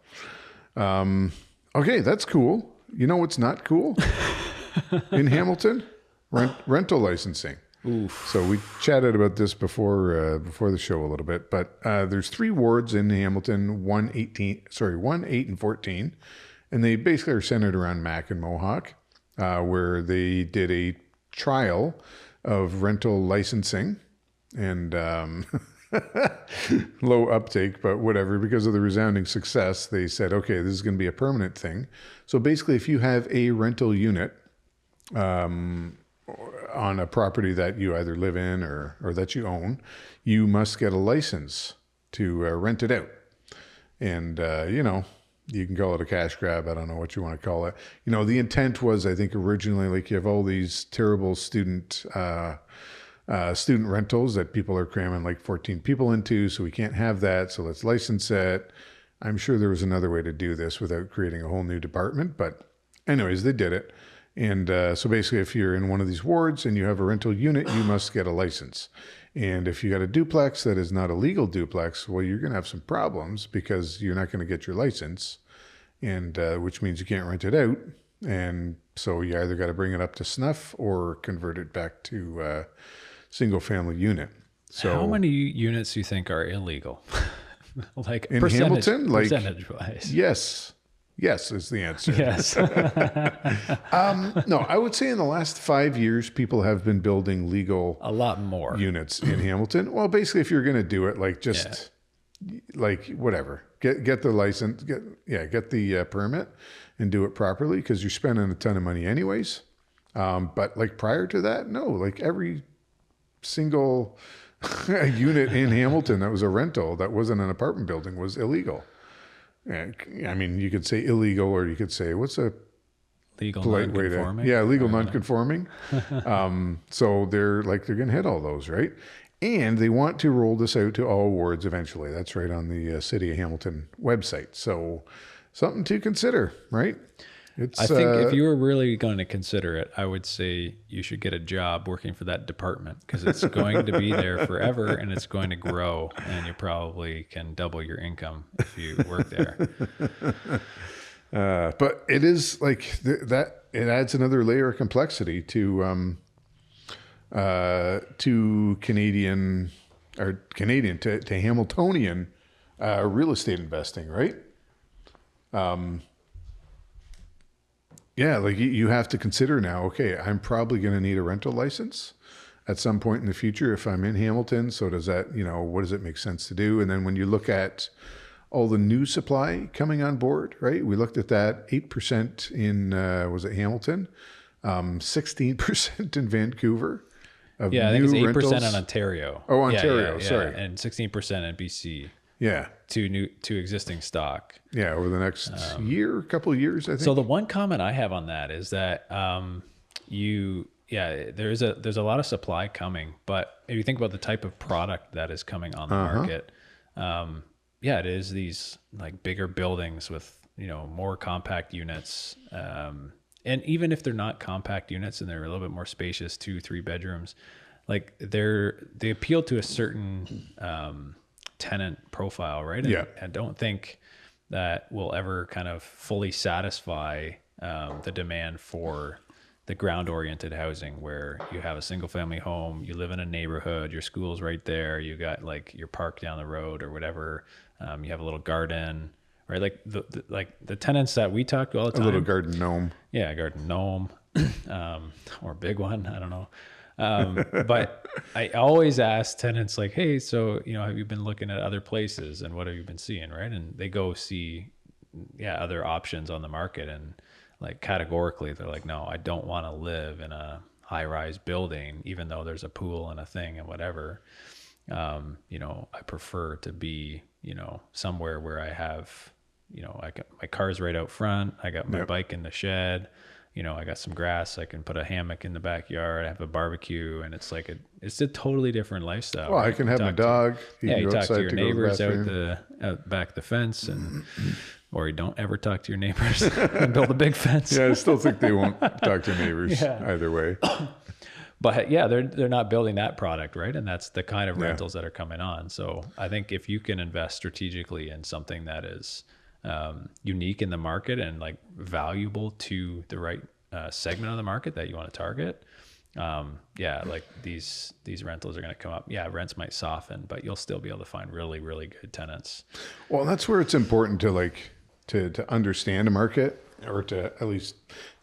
okay, that's cool. You know what's not cool in Hamilton? Rental licensing. Oof. So we chatted about this before the show a little bit, but there's 3 wards in Hamilton, 1, 8, and 14, and they basically are centered around Mac and Mohawk, where they did a trial of rental licensing, and low uptake, but whatever, because of the resounding success, they said, okay, this is going to be a permanent thing. So basically, if you have a rental unit on a property that you either live in or that you own, you must get a license to rent it out. And, you can call it a cash grab. I don't know what you want to call it. The intent was, I think originally, like you have all these terrible student rentals that people are cramming like 14 people into. So we can't have that. So let's license it. I'm sure there was another way to do this without creating a whole new department. But anyways, they did it. And so basically, if you're in one of these wards and you have a rental unit, you must get a license. And if you got a duplex that is not a legal duplex, well, you're going to have some problems because you're not going to get your license, and which means you can't rent it out. And so you either got to bring it up to snuff or convert it back to single family unit. So how many units do you think are illegal? Like in Hamilton, like percentage wise? Yes is the answer. Yes. No, I would say in the last 5 years, people have been building legal A lot more units in Hamilton. Well, basically, if you're going to do it, like just like whatever, get the license, get the permit, and do it properly because you're spending a ton of money anyways. But like prior to that, no, like every single unit in Hamilton that was a rental that wasn't an apartment building was illegal. I mean, you could say illegal, or you could say what's a legal polite way to legal non-conforming. So they're going to hit all those, right? And they want to roll this out to all wards eventually. That's right on the City of Hamilton website. So something to consider, right? I think if you were really going to consider it, I would say you should get a job working for that department because it's going to be there forever and it's going to grow, and you probably can double your income if you work there. But it is like that. It adds another layer of complexity to Canadian to Hamiltonian real estate investing, right? Yeah, like you have to consider now, okay, I'm probably going to need a rental license at some point in the future if I'm in Hamilton. So does that, what does it make sense to do? And then when you look at all the new supply coming on board, right? We looked at that 8% in, was it Hamilton? 16% in Vancouver. I think it's 8% in Ontario. Oh, Ontario, sorry. And 16% in BC. Yeah. To existing stock. Yeah, over the next couple of years, I think. So the one comment I have on that is that there's a lot of supply coming, but if you think about the type of product that is coming on the market, it is these like bigger buildings with, more compact units. And even if they're not compact units and they're a little bit more spacious, 2-3 bedrooms, like they appeal to a certain tenant profile, right? And I don't think that will ever kind of fully satisfy the demand for the ground-oriented housing where you have a single-family home, you live in a neighborhood, your school's right there, you got like your park down the road or whatever, you have a little garden, right? Like the tenants that we talk to all the time. A little garden gnome. Yeah, garden gnome, or a big one, I don't know. But I always ask tenants like, hey, so, have you been looking at other places and what have you been seeing? Right. And they go see, other options on the market. And like categorically, they're like, no, I don't want to live in a high rise building, even though there's a pool and a thing and whatever. I prefer to be, somewhere where I have, I got my car's right out front. I got my Yep. bike in the shed. I got some grass. I can put a hammock in the backyard. I have a barbecue, and it's like it's a totally different lifestyle. Well, I right? can You have my talk to- dog. He yeah, can you go talk outside to your to go to the neighbors bathroom. out back the fence, or you don't ever talk to your neighbors and build a big fence. Yeah, I still think they won't talk to neighbors Yeah. either way. But yeah, they're not building that product, right? And that's the kind of rentals that are coming on. So I think if you can invest strategically in something that is unique in the market and like valuable to the right segment of the market that you want to target, like these rentals are going to come up. Yeah, rents might soften, but you'll still be able to find really, really good tenants. Well, that's where it's important to understand a market, or to at least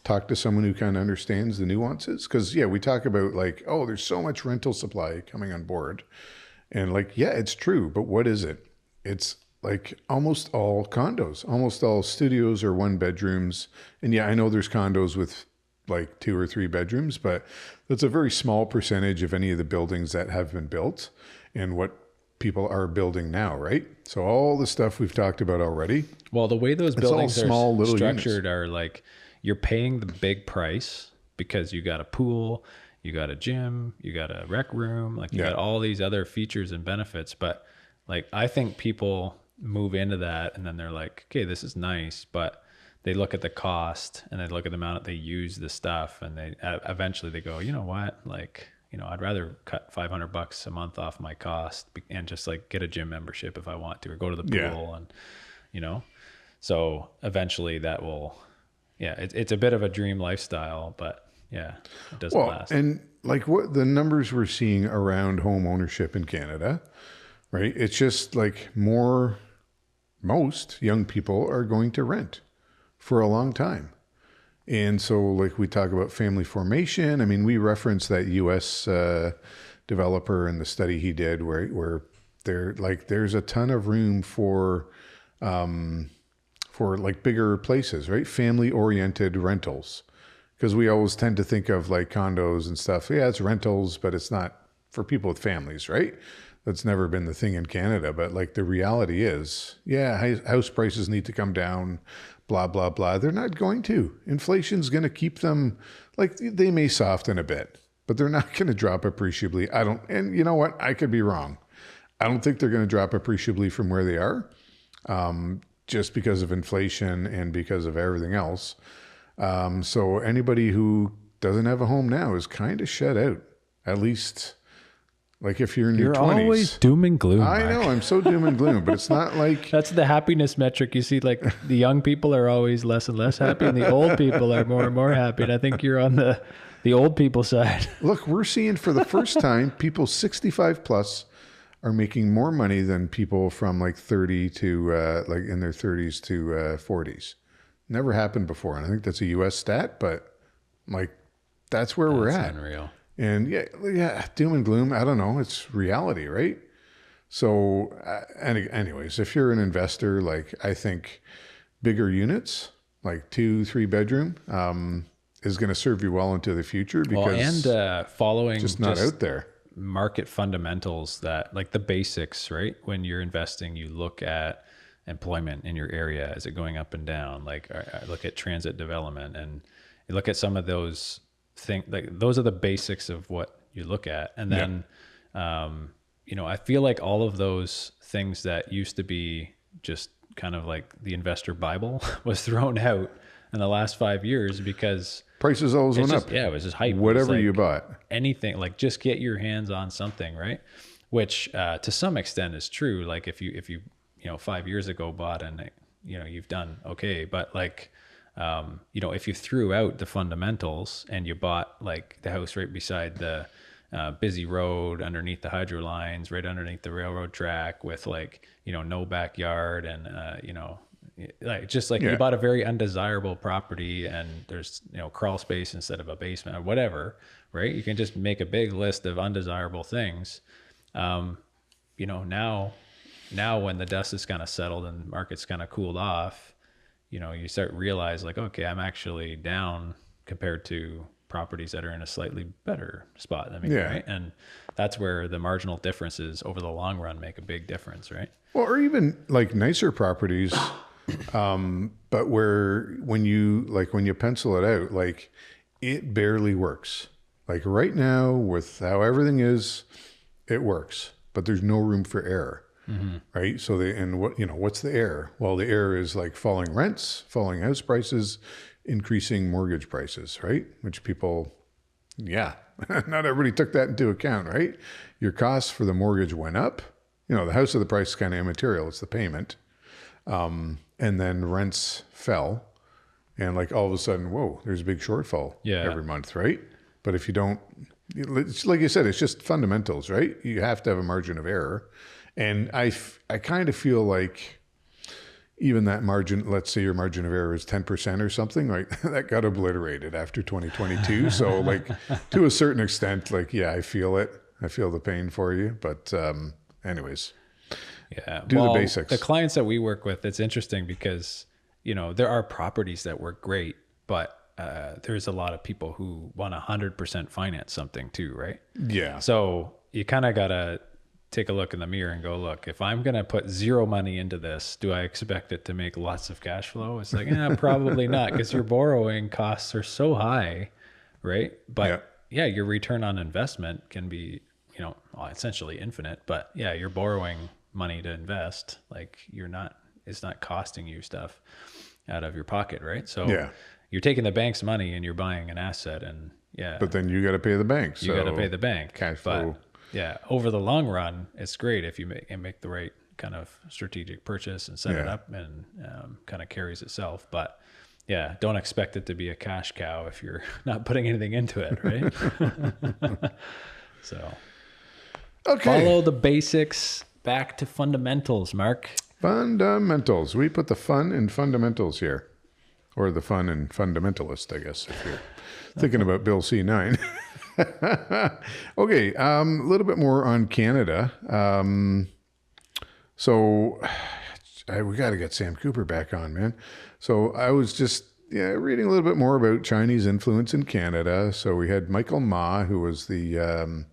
talk to someone who kind of understands the nuances. Because we talk about like, oh, there's so much rental supply coming on board, and like, yeah, it's true, but what is it? It's like almost all condos, almost all studios or 1 bedrooms. And yeah, I know there's condos with like 2 or 3 bedrooms, but that's a very small percentage of any of the buildings that have been built and what people are building now, right? So all the stuff we've talked about already. Well, the way those It's all buildings small are little structured are like you're paying the big price because you got a pool, you got a gym, you got a rec room, like you got all these other features and benefits. But like I think people move into that and then they're like, okay, this is nice, but they look at the cost and they look at the amount that they use the stuff, and they eventually they go, you know what, like, I'd rather cut $500 a month off my cost and just like get a gym membership if I want to, or go to the pool. And so eventually that will, it's a bit of a dream lifestyle, but it doesn't last. And like what the numbers we're seeing around home ownership in Canada, right? It's just like most young people are going to rent for a long time. And so like we talk about family formation. I mean, we reference that US developer and the study he did where there's a ton of room for like bigger places, right? Family oriented rentals. Because we always tend to think of like condos and stuff. Yeah, it's rentals, but it's not for people with families, right? That's never been the thing in Canada. But like the reality is, house prices need to come down, blah, blah, blah. They're not going to. Inflation's going to keep them, like they may soften a bit, but they're not going to drop appreciably. And you know what? I could be wrong. I don't think they're going to drop appreciably from where they are, just because of inflation and because of everything else. So anybody who doesn't have a home now is kind of shut out, at least like if you're in your 20s. You're always doom and gloom. I Mark. know, I'm so doom and gloom, but it's not like... That's the happiness metric. You see, like the young people are always less and less happy, and the old people are more and more happy. And I think you're on the old people side. Look, we're seeing for the first time, people 65 plus are making more money than people from like 30 to like in their 30s to 40s. Never happened before. And I think that's a US stat, but like that's where we're at. Unreal. And doom and gloom. I don't know. It's reality, right? So anyways, if you're an investor, like I think bigger units, like 2-3 bedroom, is going to serve you well into the future because following just not out there. Market fundamentals, that like the basics, right? When you're investing, you look at employment in your area. Is it going up and down? Like I look at transit development, and you look at some of those things. Like those are the basics of what you look at. And then, I feel like all of those things that used to be just kind of like the investor Bible was thrown out in the last 5 years because prices always went up. Yeah, it was just hype. Whatever like you bought. anything, like just get your hands on something, right? Which to some extent is true. Like if you 5 years ago bought and you've done okay, but like if you threw out the fundamentals and you bought like the house right beside the busy road, underneath the hydro lines, right underneath the railroad track, with like no backyard, and you bought a very undesirable property, and there's crawl space instead of a basement or whatever, right? You can just make a big list of undesirable things. Now when the dust is kind of settled and the market's kind of cooled off, you start realize like, okay, I'm actually down compared to properties that are in a slightly better spot than me, right? And that's where the marginal differences over the long run make a big difference, right? Well, or even like nicer properties, But when you pencil it out, like it barely works. Like right now with how everything is, it works, but there's no room for error. Right. So what's the error? Well, the error is like falling rents, falling house prices, increasing mortgage prices, right? Which people, yeah, not everybody took that into account, right? Your costs for the mortgage went up. The house of the price is kind of immaterial. It's the payment. And then rents fell. And like all of a sudden, whoa, there's a big shortfall every month, right? But if you don't, it's like you said, it's just fundamentals, right? You have to have a margin of error. And I kind of feel like even that margin, let's say your margin of error is 10% or something, like that got obliterated after 2022. So like to a certain extent, like, yeah, I feel it. I feel the pain for you. But anyways, do the basics. The clients that we work with, it's interesting because, there are properties that work great, but there's a lot of people who want 100% finance something too, right? Yeah. So you kind of got to take a look in the mirror and go, look, if I'm going to put zero money into this, do I expect it to make lots of cash flow? It's like, probably not, because your borrowing costs are so high, right? But your return on investment can be, essentially infinite. But yeah, you're borrowing money to invest. Like it's not costing you stuff out of your pocket, right? So you're taking the bank's money and you're buying an asset, and but then you got to pay the bank. You got to pay the bank. Cash flow. But yeah, over the long run, it's great if you make the right kind of strategic purchase and set it up, and kind of carries itself. But yeah, don't expect it to be a cash cow if you're not putting anything into it, right? So, follow the basics. Back to fundamentals, Mark. Fundamentals. We put the fun in fundamentals here, or the fun in fundamentalist, I guess, if you're thinking about Bill C9. Okay, a little bit more on Canada. So we got to get Sam Cooper back on, man. So I was just reading a little bit more about Chinese influence in Canada. So we had Michael Ma, who was the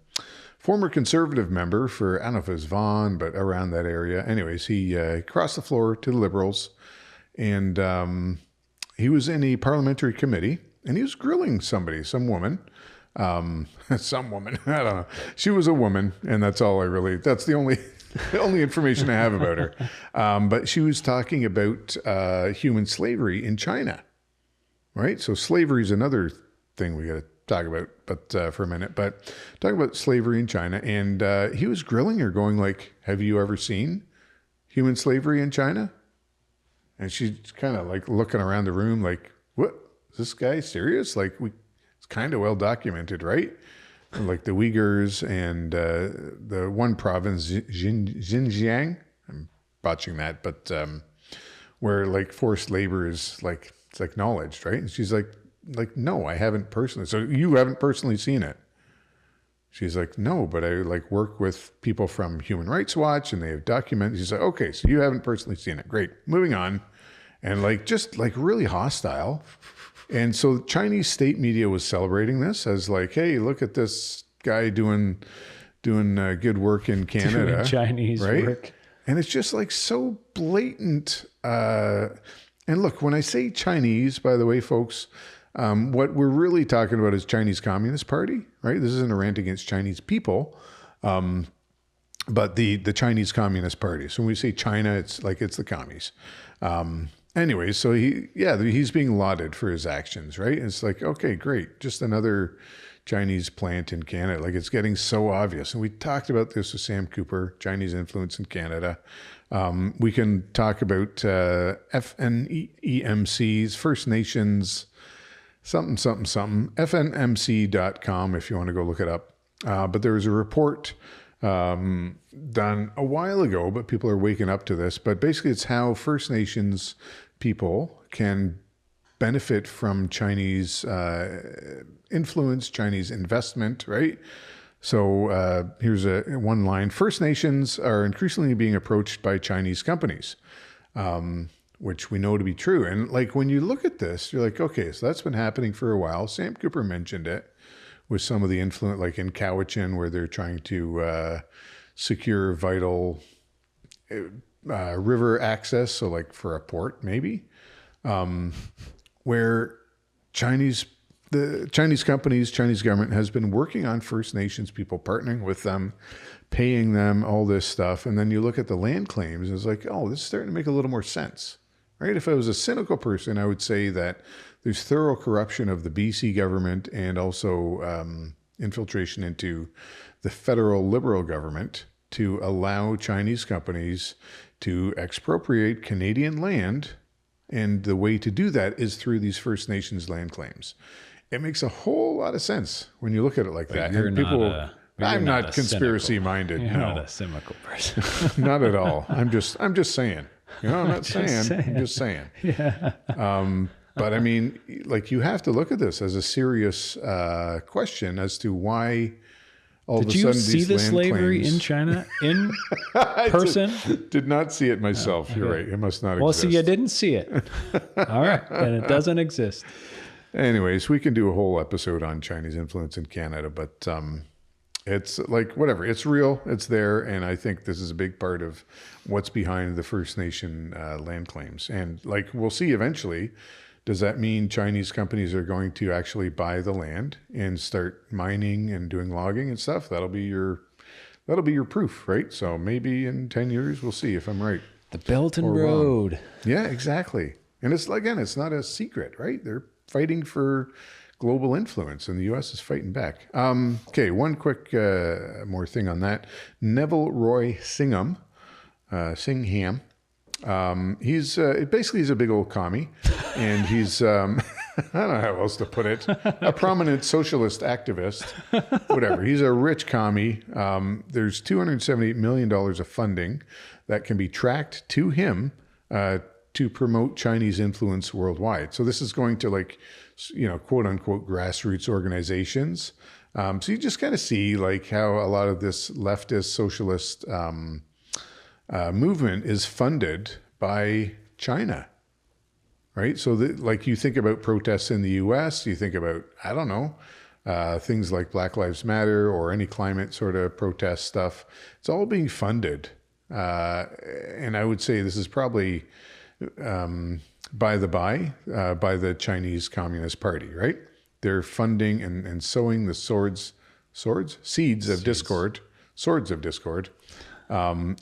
former Conservative member for, I don't know if it was Vaughan, but around that area. Anyways, he crossed the floor to the Liberals, and he was in a parliamentary committee, and he was grilling some woman. Some woman, I don't know. She was a woman, and that's the only information I have about her. But she was talking about human slavery in China, right? So slavery is another thing we got to talk about, but for a minute. But talking about slavery in China, and he was grilling her, going like, "Have you ever seen human slavery in China?" And she's kind of like looking around the room, like, "What? Is this guy serious? Like It's kind of well documented, right? Like the Uyghurs and the one province, Xinjiang, I'm botching that, but where like forced labor is like, it's acknowledged, right? And she's like, no, I haven't personally. So you haven't personally seen it? She's like, no, but I like work with people from Human Rights Watch, and they have documented. She's like, okay, so you haven't personally seen it. Great. Moving on. And like, just like really hostile. And so Chinese state media was celebrating this as like, hey, look at this guy doing good work in Canada. Doing Chinese work. And it's just like so blatant. And look, when I say Chinese, by the way, folks, what we're really talking about is Chinese Communist Party, right? This isn't a rant against Chinese people, but the Chinese Communist Party. So when we say China, it's the commies. Anyway, so he's being lauded for his actions, right? And it's like, okay, great. Just another Chinese plant in Canada. Like, it's getting so obvious. And we talked about this with Sam Cooper, Chinese influence in Canada. We can talk about FNEMCs, First Nations, something, FNMC.com if you want to go look it up. But there was a report done a while ago, but people are waking up to this. But basically, it's how First Nations people can benefit from Chinese influence, Chinese investment, right? So here's one line. First Nations are increasingly being approached by Chinese companies, which we know to be true. And like, when you look at this, you're like, okay, so that's been happening for a while. Sam Cooper mentioned it with some of the influence, like in Cowichan, where they're trying to secure vital river access, so like for a port, maybe, where the Chinese companies, Chinese government has been working on First Nations people, partnering with them, paying them, all this stuff. And then you look at the land claims, and it's like, oh, this is starting to make a little more sense, right? If I was a cynical person, I would say that there's thorough corruption of the BC government and also infiltration into the federal Liberal government to allow Chinese companies to expropriate Canadian land. And the way to do that is through these First Nations land claims. It makes a whole lot of sense when you look at it like that. And people, I'm not conspiracy minded. You're no, not a cynical person. not at all. I'm just saying. You know, I'm not saying. I'm just saying. Yeah. But I mean, like, you have to look at this as a serious question as to why all of a sudden these land claims. Did you see the slavery in China in person? Did not see it myself. Okay. You're right. It must not exist. Well, see, you didn't see it. All right. And it doesn't exist. Anyways, we can do a whole episode on Chinese influence in Canada, but it's like, whatever. It's real. It's there. And I think this is a big part of what's behind the First Nation land claims. And like, we'll see eventually. Does that mean Chinese companies are going to actually buy the land and start mining and doing logging and stuff? That'll be your proof, right? So maybe in 10 years, we'll see if I'm right. The Belt and Road. Wrong. Yeah, exactly. And it's, again, it's not a secret, right? They're fighting for global influence, and the U.S. is fighting back. Okay, one quick more thing on that. Neville Roy Singham. He's basically he's a big old commie, and he's I don't know how else to put it, a prominent socialist activist, whatever. He's a rich commie. There's $278 million of funding that can be tracked to him to promote Chinese influence worldwide. So this is going to, like, you know, quote unquote grassroots organizations. So you just kind of see like how a lot of this leftist socialist movement is funded by China, right? So like, you think about protests in the U.S., you think about, I don't know, things like Black Lives Matter or any climate sort of protest stuff. It's all being funded. And I would say this is probably by the Chinese Communist Party, right? They're funding and sowing the seeds of discord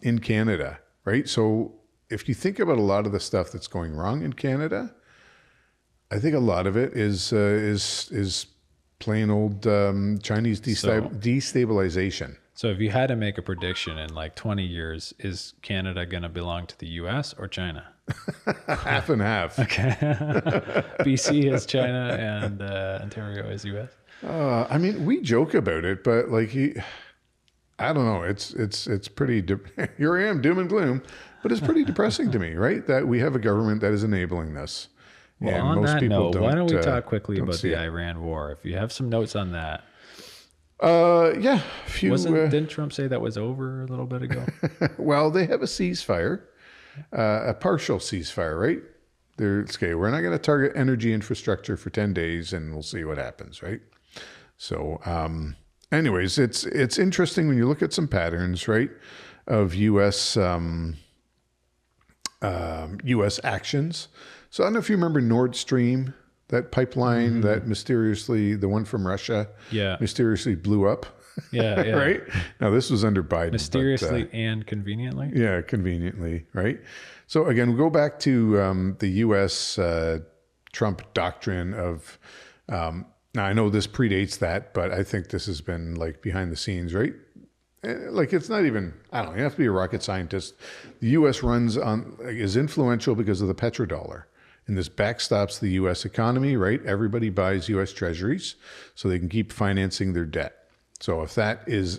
in Canada, right? So if you think about a lot of the stuff that's going wrong in Canada, I think a lot of it is plain old Chinese destabilization. So if you had to make a prediction in like 20 years, is Canada going to belong to the U.S. or China? Half and half. Okay. BC is China and Ontario is U.S. I mean, we joke about it, but like, I don't know. It's pretty. Here I am, doom and gloom, but it's pretty depressing to me, right? That we have a government that is enabling this. Well, and on that note, why don't we talk quickly about the Iran war? If you have some notes on that. Yeah. Didn't Trump say that was over a little bit ago? Well, they have a ceasefire, a partial ceasefire, right? Okay, we're not going to target energy infrastructure for 10 days and we'll see what happens, right? So, anyways, it's interesting when you look at some patterns, right, of U.S. actions. So I don't know if you remember Nord Stream, that pipeline that mysteriously, the one from Russia, mysteriously blew up. Yeah. Right? Now, this was under Biden. Mysteriously and conveniently? Yeah, conveniently, right? So again, we go back to the U.S. Trump doctrine of, now I know this predates that, but I think this has been like behind the scenes, right? Like, it's not even, I don't know, you have to be a rocket scientist. The U.S. is influential because of the petrodollar. And this backstops the U.S. economy, right? Everybody buys U.S. treasuries so they can keep financing their debt. So if that is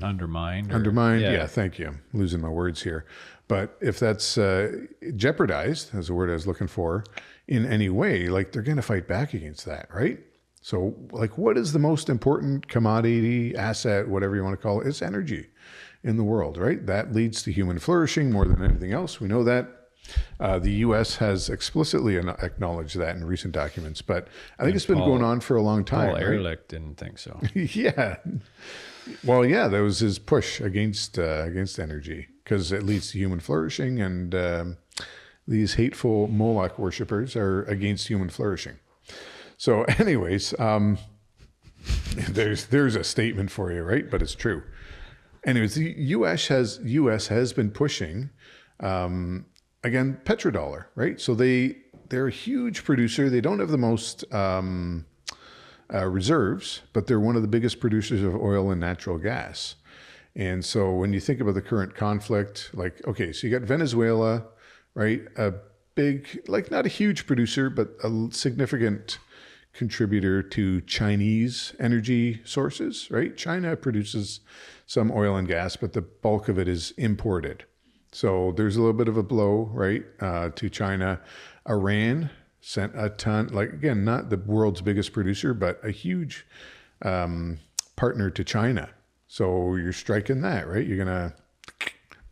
undermined, yeah, thank you. I'm losing my words here. But if that's jeopardized, as the word I was looking for, in any way, like, they're going to fight back against that, right? So, like, what is the most important commodity, asset, whatever you want to call it? It's energy in the world, right? That leads to human flourishing more than anything else. We know that. The U.S. has explicitly acknowledged that in recent documents, but I think it's been Paul- going on for a long time. Paul right? Ehrlich didn't think so. Yeah. Well, yeah, that was his push against energy because it leads to human flourishing, and these hateful Moloch worshippers are against human flourishing. So, anyways, there's a statement for you, right? But it's true. Anyways, the U.S. has been pushing, again, petrodollar, right? So they're a huge producer. They don't have the most reserves, but they're one of the biggest producers of oil and natural gas. And so when you think about the current conflict, like, okay, so you got Venezuela, right? A big, like not a huge producer, but a significant contributor to Chinese energy sources, right? China produces some oil and gas, but the bulk of it is imported. So there's a little bit of a blow, right, to China. Iran sent a ton, like, again, not the world's biggest producer, but a huge partner to China. So you're striking that, right? You're going to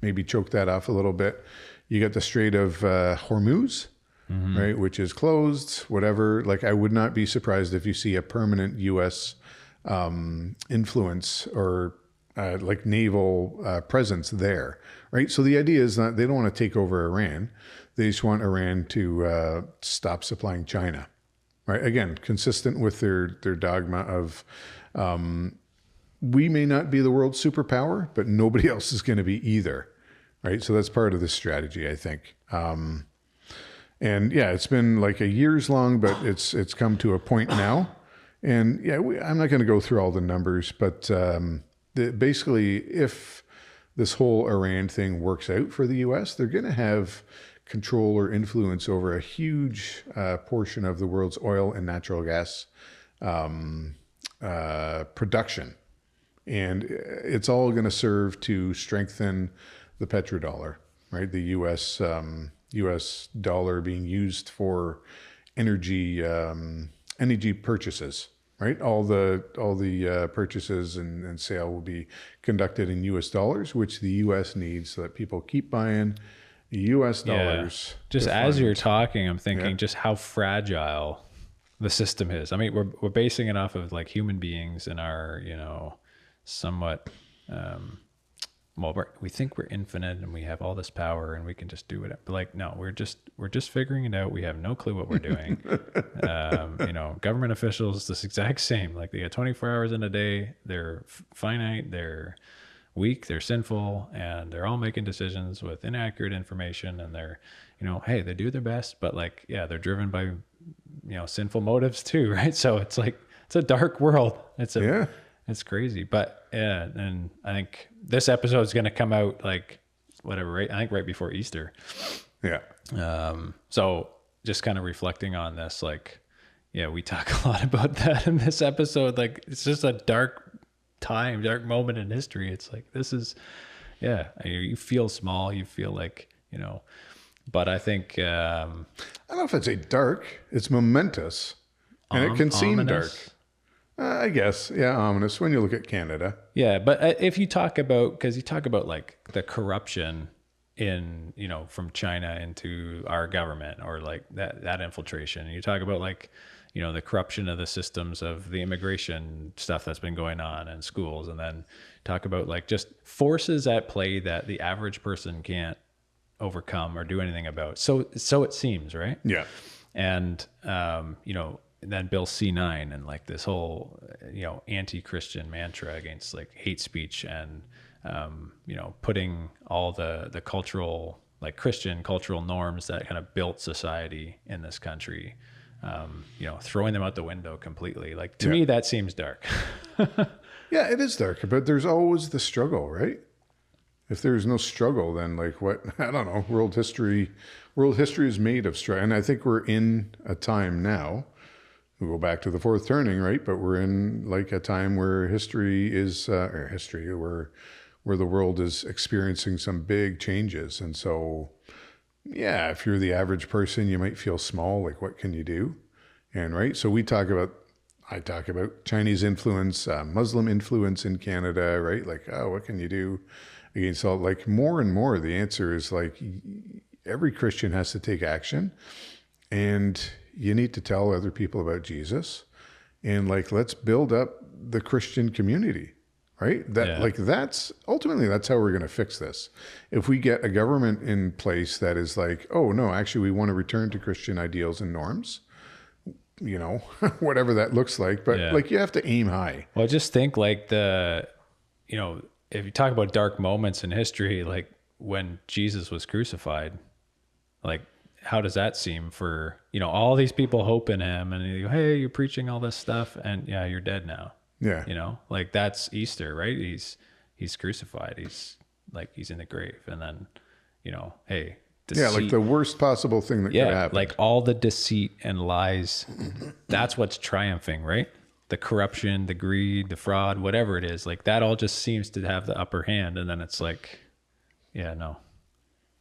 maybe choke that off a little bit. You got the Strait of Hormuz, right, which is closed, whatever. Like, I would not be surprised if you see a permanent U.S. Influence or like naval presence there, right? So the idea is that they don't want to take over Iran. They just want Iran to stop supplying China, right? Again, consistent with their dogma of we may not be the world's superpower, but nobody else is going to be either, right? So that's part of this strategy, I think. And yeah, it's been like a years long, but it's come to a point now. And yeah, I'm not going to go through all the numbers, but basically, if this whole Iran thing works out for the U.S., they're going to have control or influence over a huge portion of the world's oil and natural gas production. And it's all going to serve to strengthen the petrodollar, right? The U.S. dollar being used for energy purchases, right? All the purchases and sale will be conducted in U.S. dollars, which the U.S. needs so that people keep buying U.S. dollars. Just as you're talking, I'm thinking just how fragile the system is. I mean, we're basing it off of like human beings and our, somewhat, we think we're infinite and we have all this power and we can just do it. But like, no, we're just figuring it out. We have no clue what we're doing. Government officials, this exact same, like they got 24 hours in a day. They're finite. They're weak. They're sinful, and they're all making decisions with inaccurate information. And they're, hey, they do their best, but like, yeah, they're driven by, sinful motives too. Right. So it's like, it's a dark world. It's crazy. But yeah, and I think this episode is going to come out like whatever, right? I think right before Easter. Yeah. So just kind of reflecting on this, like, yeah, we talk a lot about that in this episode. Like, it's just a dark moment in history. It's like, this is, you feel small, you feel like, but I think, I don't know if I'd say dark, it's momentous, and it can seem dark. I guess, yeah, ominous when you look at Canada. Yeah, but if you talk about, because you talk about like the corruption in, from China into our government, or like that infiltration, and you talk about like, the corruption of the systems of the immigration stuff that's been going on in schools, and then talk about like just forces at play that the average person can't overcome or do anything about. So it seems, right? Yeah. And, then Bill C9 and like this whole, anti-Christian mantra against like hate speech and, putting all the cultural, like Christian cultural norms that kind of built society in this country, throwing them out the window completely. Like to me, that seems dark. Yeah, it is dark, but there's always the struggle, right? If there's no struggle, then like what, I don't know, world history is made of struggle. And I think we're in a time now. We'll go back to the fourth turning, right? But we're in like a time where history is, where the world is experiencing some big changes. And so, yeah, if you're the average person, you might feel small, like what can you do? And right. So I talk about Chinese influence, Muslim influence in Canada, right? Like, oh, what can you do against all, like more and more, the answer is like, every Christian has to take action, and you need to tell other people about Jesus, and like, let's build up the Christian community, right? That's ultimately, that's how we're going to fix this. If we get a government in place that is like, oh no, actually we want to return to Christian ideals and norms, you know, whatever that looks like, but like, you have to aim high. Well, just think like you know, if you talk about dark moments in history, like when Jesus was crucified, like, how does that seem for, you know, all these people hope in him, and you go, hey, you're preaching all this stuff, and yeah, you're dead now. Yeah. You know, like that's Easter, right? He's crucified. He's in the grave. And then, you know, hey, deceit. Yeah, like the worst possible thing that could happen. Like all the deceit and lies, that's what's triumphing, right? The corruption, the greed, the fraud, whatever it is, like that all just seems to have the upper hand. And then it's like, yeah, no,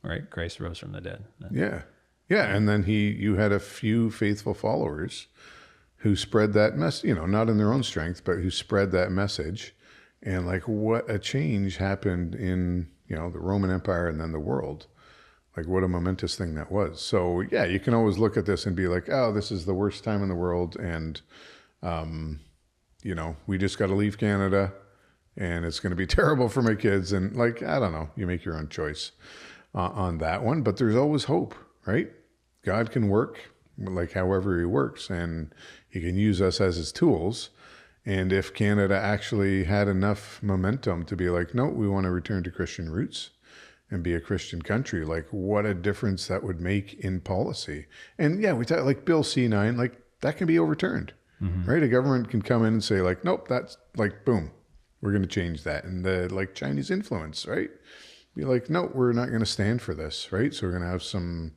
right? Christ rose from the dead. Yeah. Yeah. And then you had a few faithful followers who spread that message, you know, not in their own strength, but who spread that message. And like, what a change happened in, you know, the Roman Empire and then the world. Like, what a momentous thing that was. So yeah, you can always look at this and be like, oh, this is the worst time in the world. And, you know, we just got to leave Canada and it's going to be terrible for my kids. And like, I don't know, you make your own choice on that one, but there's always hope, right? God can work like however he works, and he can use us as his tools. And if Canada actually had enough momentum to be like, no, we want to return to Christian roots and be a Christian country, like what a difference that would make in policy. And yeah, we talk like Bill C9, like that can be overturned, right? A government can come in and say like, nope, that's like, boom, we're going to change that. And the like Chinese influence, right? Be like, no, we're not going to stand for this, right? So we're going to have some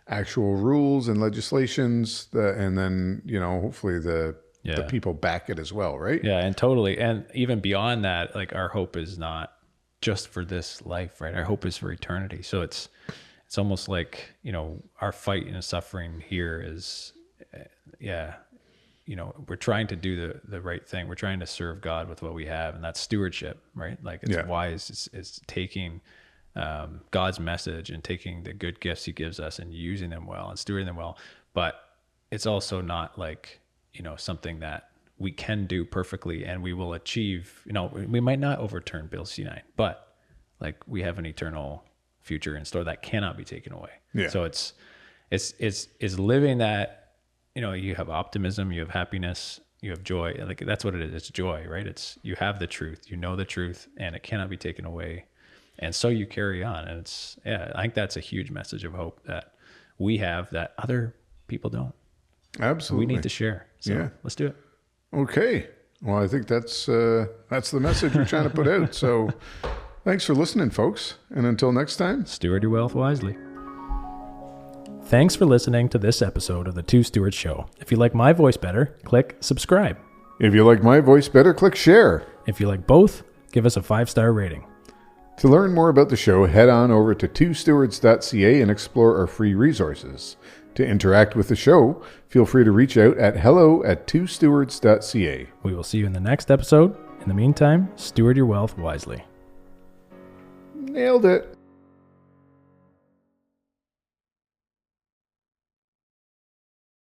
actual rules and legislations and then, you know, hopefully the people back it as well, right? Yeah, and totally. And even beyond that, like our hope is not just for this life, right? Our hope is for eternity. So it's almost like, you know, our fight and suffering here is, you know, we're trying to do the right thing. We're trying to serve God with what we have, and that's stewardship, right? Like it's wise. It's taking God's message and taking the good gifts he gives us and using them well and stewarding them well. But it's also not like, you know, something that we can do perfectly and we will achieve. You know, we might not overturn Bill C9, but like we have an eternal future in store that cannot be taken away. Yeah. So it's living that, you know, you have optimism, you have happiness, you have joy. Like that's what it is. It's joy, right? It's, you have the truth, you know the truth, and it cannot be taken away. And so you carry on. And it's, I think that's a huge message of hope that we have that other people don't. Absolutely. We need to share. So let's do it. Okay. Well, I think that's the message we're trying to put out. So thanks for listening, folks. And until next time, steward your wealth wisely. Thanks for listening to this episode of the Two Stewards Show. If you like my voice better, click subscribe. If you like my voice better, click share. If you like both, give us a 5-star rating. To learn more about the show, head on over to twostewards.ca and explore our free resources. To interact with the show, feel free to reach out at hello@twostewards.ca. We will see you in the next episode. In the meantime, steward your wealth wisely. Nailed it.